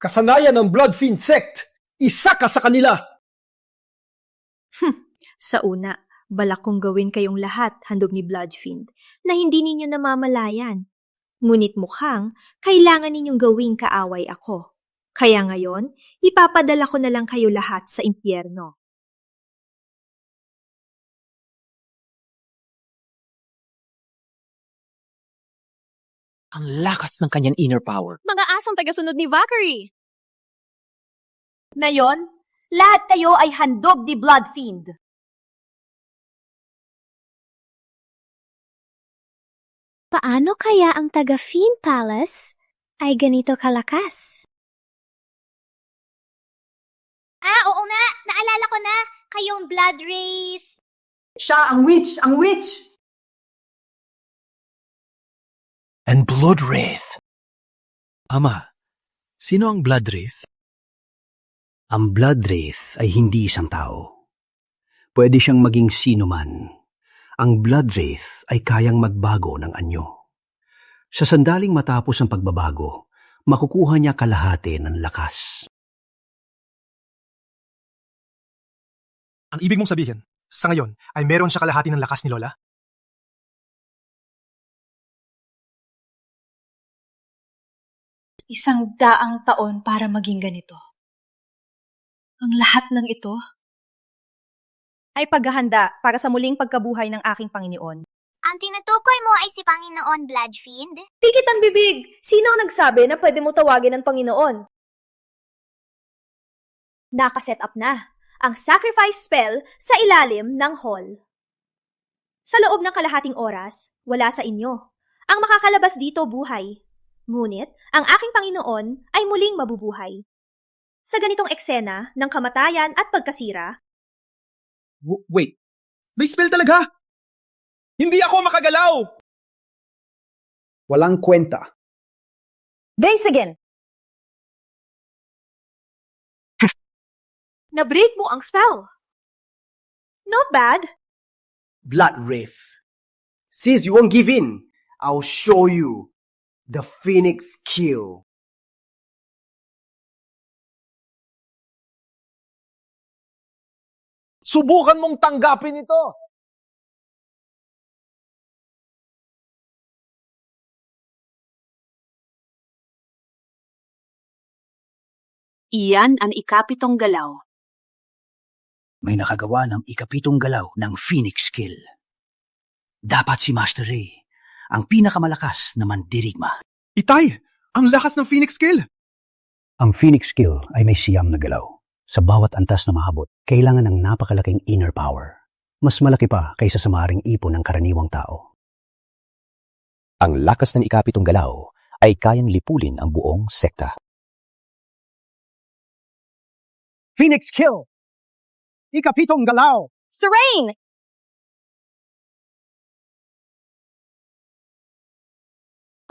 Kasanayan ng Bloodfiend sect! Isa ka sa kanila! Sa una, balak kong gawin kayong lahat handog ni Bloodfiend na hindi ninyo namamalayan. Ngunit mukhang kailangan ninyong gawing kaaway ako. Kaya ngayon, ipapadala ko na lang kayo lahat sa impyerno. Ang lakas ng kanyang inner power. Mga asong tagasunod ni Valkyrie. Ngayon, lahat kayo ay handog ni Bloodfiend. Paano kaya ang taga-Fiend Palace ay ganito kalakas? Oo nga! Naalala ko na! Kayong Blood Wraith! Siya ang witch! Ang witch! And Blood Wraith. Ama, sino ang Blood Wraith? Ang Blood Wraith ay hindi isang tao. Pwede siyang maging sino man. Ang Blood Wraith ay kayang magbago ng anyo. Sa sandaling matapos ang pagbabago, makukuha niya kalahati ng lakas. Ang ibig mong sabihin, sa ngayon, ay meron siya kalahati ng lakas ni Lola? Isang daang taon para maging ganito. Ang lahat ng ito ay paghahanda para sa muling pagkabuhay ng aking Panginoon. Ang tinutukoy mo ay si Panginoon Bloodfiend? Pikit ang bibig! Sino ang nagsabi na pwede mo tawagin ng Panginoon? Nakaset up na ang sacrifice spell sa ilalim ng hall. Sa loob ng kalahating oras, wala sa inyo. Ang makakalabas dito buhay. Ngunit, ang aking Panginoon ay muling mabubuhay. Sa ganitong eksena ng kamatayan at pagkasira, Wait, may spell talaga! Hindi ako makagalaw! Walang kwenta. Base again! Na-break mo ang spell. Not bad. Blood Wraith. Sis, you won't give in. I'll show you the Phoenix Kill. Subukan mong tanggapin ito! Iyan ang ikapitong galaw. May nakagawa ng ikapitong galaw ng Phoenix Kill. Dapat si Master Ray, ang pinakamalakas na mandirigma. Itay, ang lakas ng Phoenix Kill! Ang Phoenix Kill ay may siyam na galaw. Sa bawat antas na mahabot, kailangan ng napakalaking inner power. Mas malaki pa kaysa sa maaaring ipon ng karaniwang tao. Ang lakas ng ikapitong galaw ay kayang lipulin ang buong sekta. Phoenix Kill! Ikapitong galaw! Serene!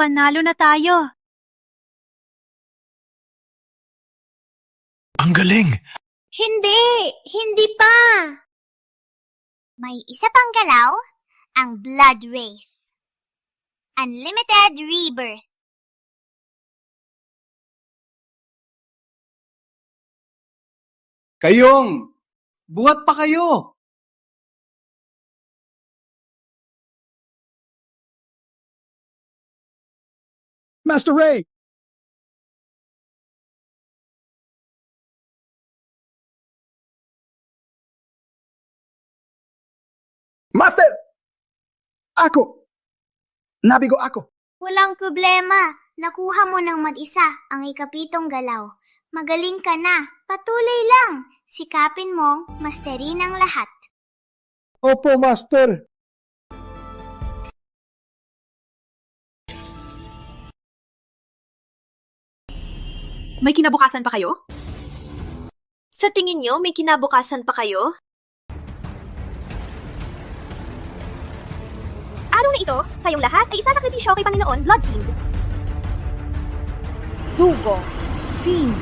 Panalo na tayo. Ang galing! Hindi pa. May isa pang galaw, ang Blood Wraith. Unlimited Rebirth. Kayong! Buhat pa kayo! Master Ray! Master! Ako! Nabigo ako! Walang problema. Nakuha mo ng mag-isa ang ikapitong galaw. Magaling ka na. Patuloy lang. Sikapin mong masterin ang lahat. Opo, Master. May kinabukasan pa kayo? Sa tingin nyo, may kinabukasan pa kayo? Araw na ito, kayong lahat ay isasakripisyo kay Panginoon Bloodfiend. Dugo. Fiend.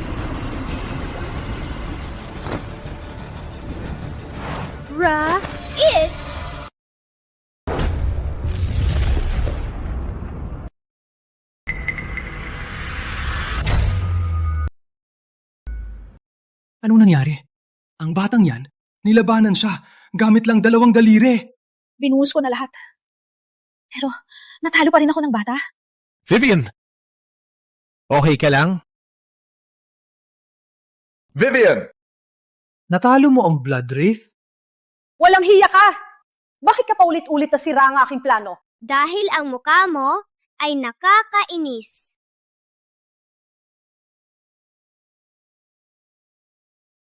Ra-is! Anong nangyari? Ang batang yan, nilabanan siya gamit lang 2 daliri. Binuhos ko na lahat. Pero, natalo pa rin ako ng bata. Vivian! Okay ka lang? Vivian! Natalo mo ang Blood Wraith? Walang hiya ka! Bakit ka pa ulit-ulit na sira ang aking plano? Dahil ang mukha mo ay nakakainis.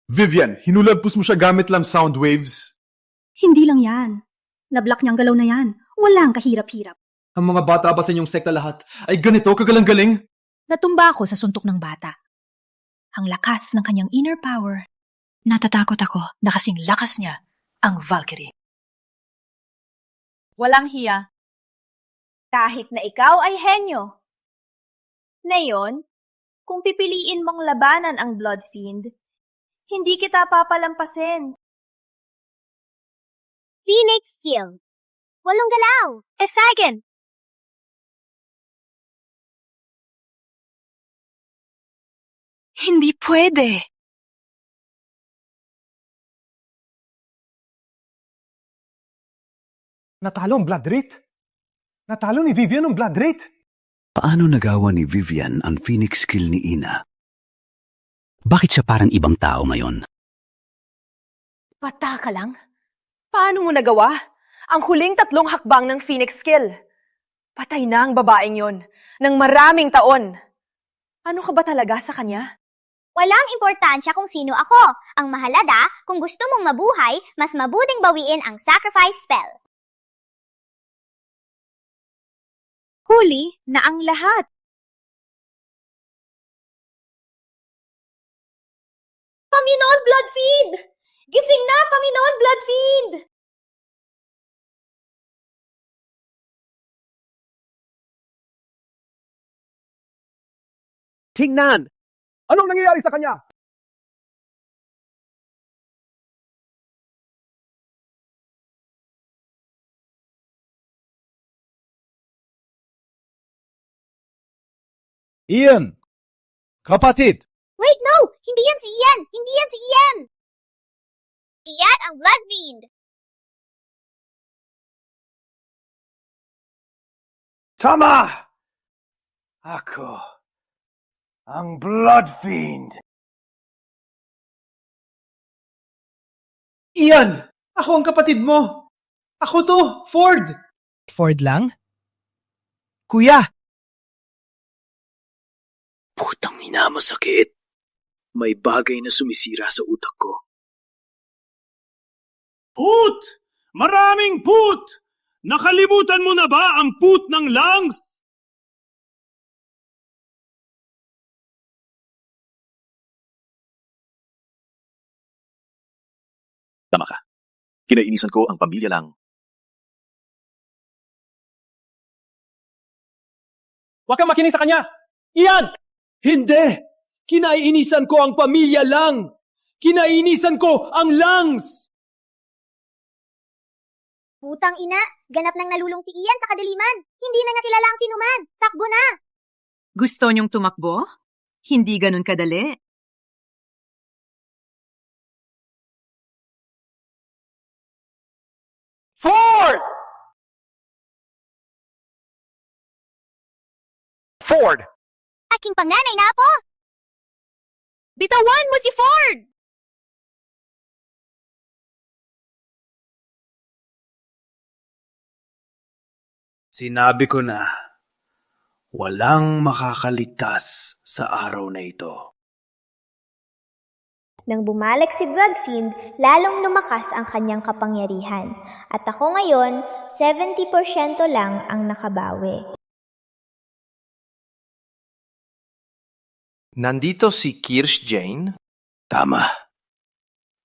Vivian, hinulagpos mo siya gamit lang sound waves. Hindi lang yan. Nablock niyang galaw na yan. Walang kahirap-hirap. Ang mga bata ba sa inyong sekta lahat ay ganito kagalang-galing? Natumba ako sa suntok ng bata. Ang lakas ng kanyang inner power. Natatakot ako na kasing lakas niya ang Valkyrie. Walang hiya. Kahit na ikaw ay henyo. Ngayon, kung pipiliin mong labanan ang Bloodfiend, hindi kita papalampasin. Phoenix Kill. 8 galaw. Esagen! Hindi pwede. Natalo ang Blood Wraith? Natalo ni Vivian ang Blood Wraith? Paano nagawa ni Vivian ang Phoenix Kill ni Ina? Bakit siya parang ibang tao ngayon? Bata ka lang? Paano mo nagawa? Ang huling 3 hakbang ng Phoenix Kill. Patay na ang babaeng yon ng maraming taon. Ano ka ba talaga sa kanya? Walang importansya kung sino ako. Ang mahalaga, kung gusto mong mabuhay, mas mabuting bawiin ang sacrifice spell. Huli na ang lahat. Panginoon Bloodfiend! Gising na, Panginoon Bloodfiend! Tingnan! Anong nangyayari sa kanya? Ian! Kapatid! Wait, no! Hindi yan si Ian! Hindi yan si Ian! Iyan ang Bloodfiend! Tama! Ako ang Bloodfiend. Ian! Ako ang kapatid mo! Ako to, Ford! Ford lang? Kuya! Putang ina, masakit. May bagay na sumisira sa utak ko. Put! Maraming put! Nakalimutan mo na ba ang put ng lungs? Tama ka. Kinainisan ko ang pamilya lang. Huwag kang makinig sa kanya! Ian! Hindi! Kinaiinisan ko ang pamilya lang! Kinaiinisan ko ang lungs! Putang ina, ganap nang nalulong si Ian sa kadiliman. Hindi na niya kilala ang sinuman. Takbo na! Gusto niyong tumakbo? Hindi ganun kadali. Ford! Ford! Aking panganay na apo! Bitawan mo si Ford! Sinabi ko na, walang makakaligtas sa araw na ito. Nang bumalik si Bloodfiend, lalong lumakas ang kanyang kapangyarihan. At ako ngayon, 70% lang ang nakabawi. Nandito si Kirsch Jane? Tama.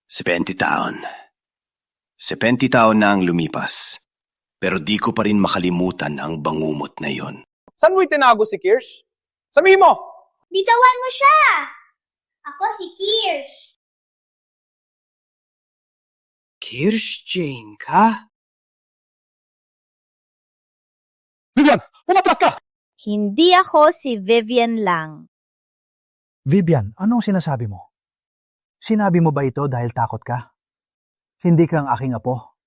70 taon. 70 taon na ang lumipas. Pero di ko pa rin makalimutan ang bangumot na yon. Saan mo itinago si Kirsch? Sabihin mo! Bitawan mo siya! Ako si Kirsch. Kirsch Jane ka? Vivian! Umatras ka! Hindi ako si Vivian lang. Vivian, anong sinasabi mo? Sinabi mo ba ito dahil takot ka? Hindi ka ang aking apo.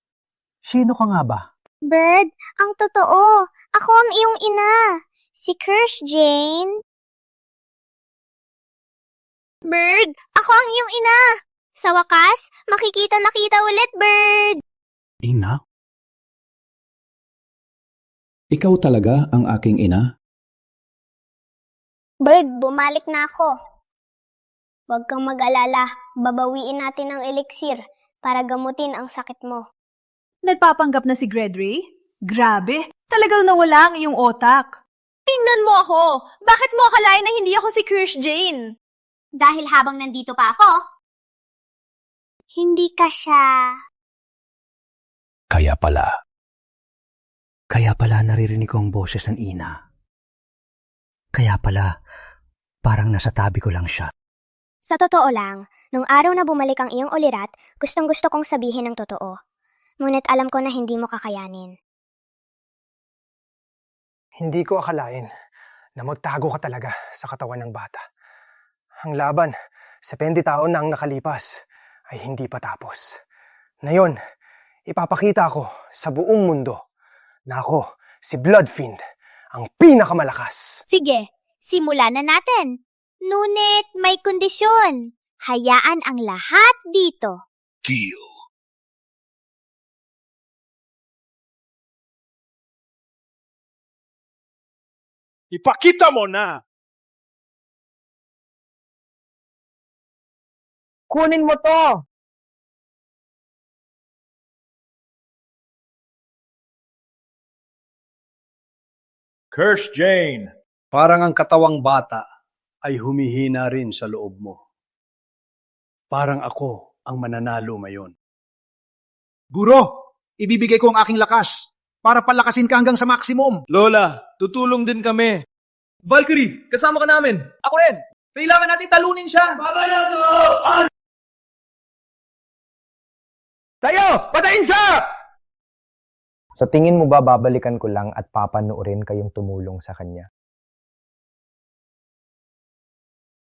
Sino ka nga ba? Bird, ang totoo. Ako ang iyong ina. Si Kirsch Jane. Bird, ako ang iyong ina. Sa wakas, makikita na kita ulit, Bird. Ina? Ikaw talaga ang aking ina? Bird, bumalik na ako. Huwag kang mag-alala. Babawiin natin ang elixir para gamutin ang sakit mo. Nagpapanggap na si Gregory? Grabe, talagang nawala ang iyong otak. Tingnan mo ako! Bakit mo akalain na hindi ako si Kirsch Jane? Dahil habang nandito pa ako, hindi ka siya. Kaya pala naririnig ko ang boses ng ina. Kaya pala, parang nasa tabi ko lang siya. Sa totoo lang, nung araw na bumalik ang iyong ulirat, gustong-gusto kong sabihin ang totoo. Ngunit alam ko na hindi mo kakayanin. Hindi ko akalain na magtago ka talaga sa katawan ng bata. Ang laban, 70 taon na ang nakalipas, ay hindi pa tapos. Ngayon, ipapakita ko sa buong mundo na ako, si Bloodfiend, ang pinakamalakas. Sige, simulan na natin. Ngunit may kondisyon. Hayaan ang lahat dito. Deal. Ipakita mo na! Kunin mo to! Kirsch Jane! Parang ang katawang bata ay humihina rin sa loob mo. Parang ako ang mananalo ngayon. Guro, ibibigay ko ang aking lakas para palakasin ka hanggang sa maximum. Lola, tutulong din kami. Valkyrie, kasama ka namin. Ako rin. Kailangan natin talunin siya. Tayo! Patayin siya! Sa tingin mo ba babalikan ko lang at papanoorin kayong tumulong sa kanya?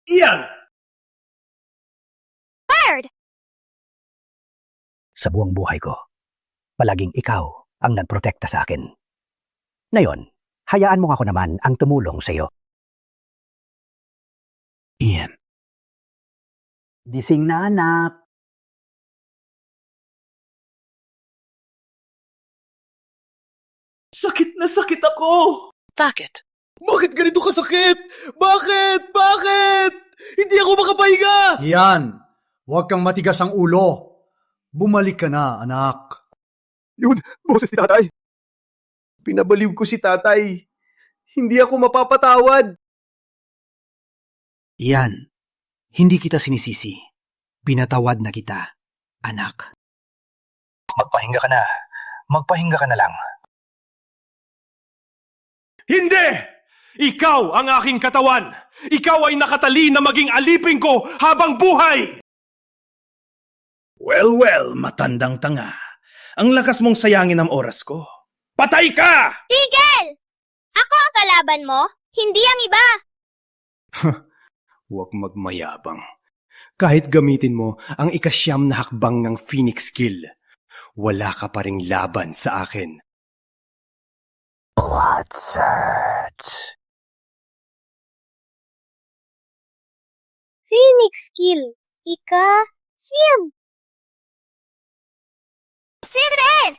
Iyan! Fired! Sa buong buhay ko, palaging ikaw ang nagprotekta sa akin. Ngayon, hayaan mo ako naman ang tumulong sa iyo. Ian. Gising na, anak. Sakit na sakit ako. Bakit? Bakit ganito kasakit? Bakit? Bakit? Hindi ako makapahinga. Ian, huwag kang matigas ang ulo. Bumalik ka na, anak. Yun, boses ni tatay. Pinabaliw ko si tatay. Hindi ako mapapatawad. Ian, hindi kita sinisisi. Pinatawad na kita, anak. Magpahinga ka na. Magpahinga ka na lang. Hindi! Ikaw ang aking katawan! Ikaw ay nakatali na maging alipin ko habang buhay! Well, matandang tanga. Ang lakas mong sayangin ang oras ko. Patay ka! Tigil! Ako ang kalaban mo, hindi ang iba. Huwag magmayabang. Kahit gamitin mo ang ikasyam na hakbang ng Phoenix Kill, wala ka pa ring laban sa akin. Blood Search. Phoenix Kill. Siyam. Siyam!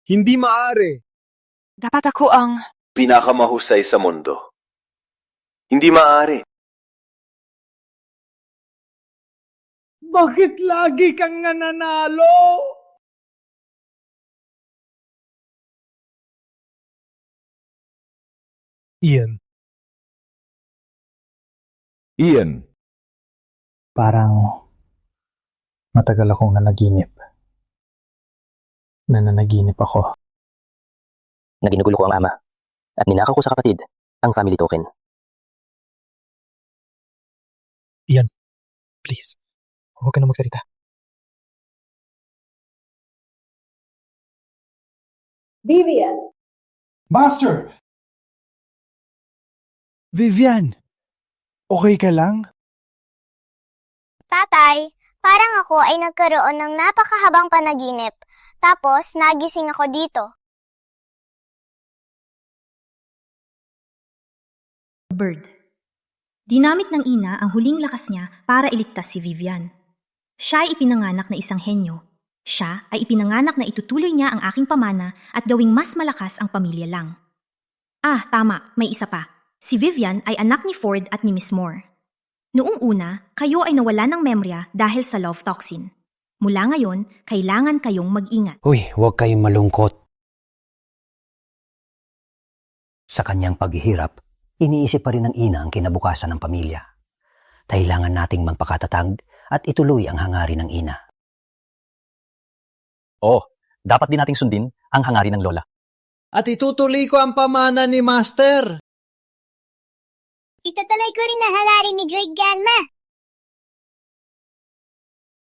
Hindi maaari. Dapat ako ang... Pinakamahusay sa mundo. Hindi maaari. Bakit lagi kang nananalo? Ian. Parang matagal akong nanaginip. Nananaginip ako. Naginugulo ko ang ama at ninakaw ko sa kapatid ang family token. Ian, please. Huwag ka na magsalita. Vivian! Master! Vivian, okay ka lang? Tatay, parang ako ay nagkaroon ng napakahabang panaginip. Tapos, nagising ako dito. Bird. Dinamit ng ina ang huling lakas niya para iligtas si Vivian. Siya ay ipinanganak na isang henyo. Siya ay ipinanganak na itutuloy niya ang aking pamana at gawing mas malakas ang pamilya lang. Tama, may isa pa. Si Vivian ay anak ni Ford at ni Miss Moore. Noong una, kayo ay nawala ng memorya dahil sa love toxin. Mula ngayon, kailangan kayong mag-ingat. Uy, huwag kayong malungkot. Sa kanyang paghihirap, iniisip pa rin ng ina ang kinabukasan ng pamilya. Kailangan nating magpakatatag at ituloy ang hangarin ng ina. Dapat din nating sundin ang hangarin ng lola. At itutuloy ko ang pamana ni Master. Itutuloy ko rin ang hangarin ni Great Grandma.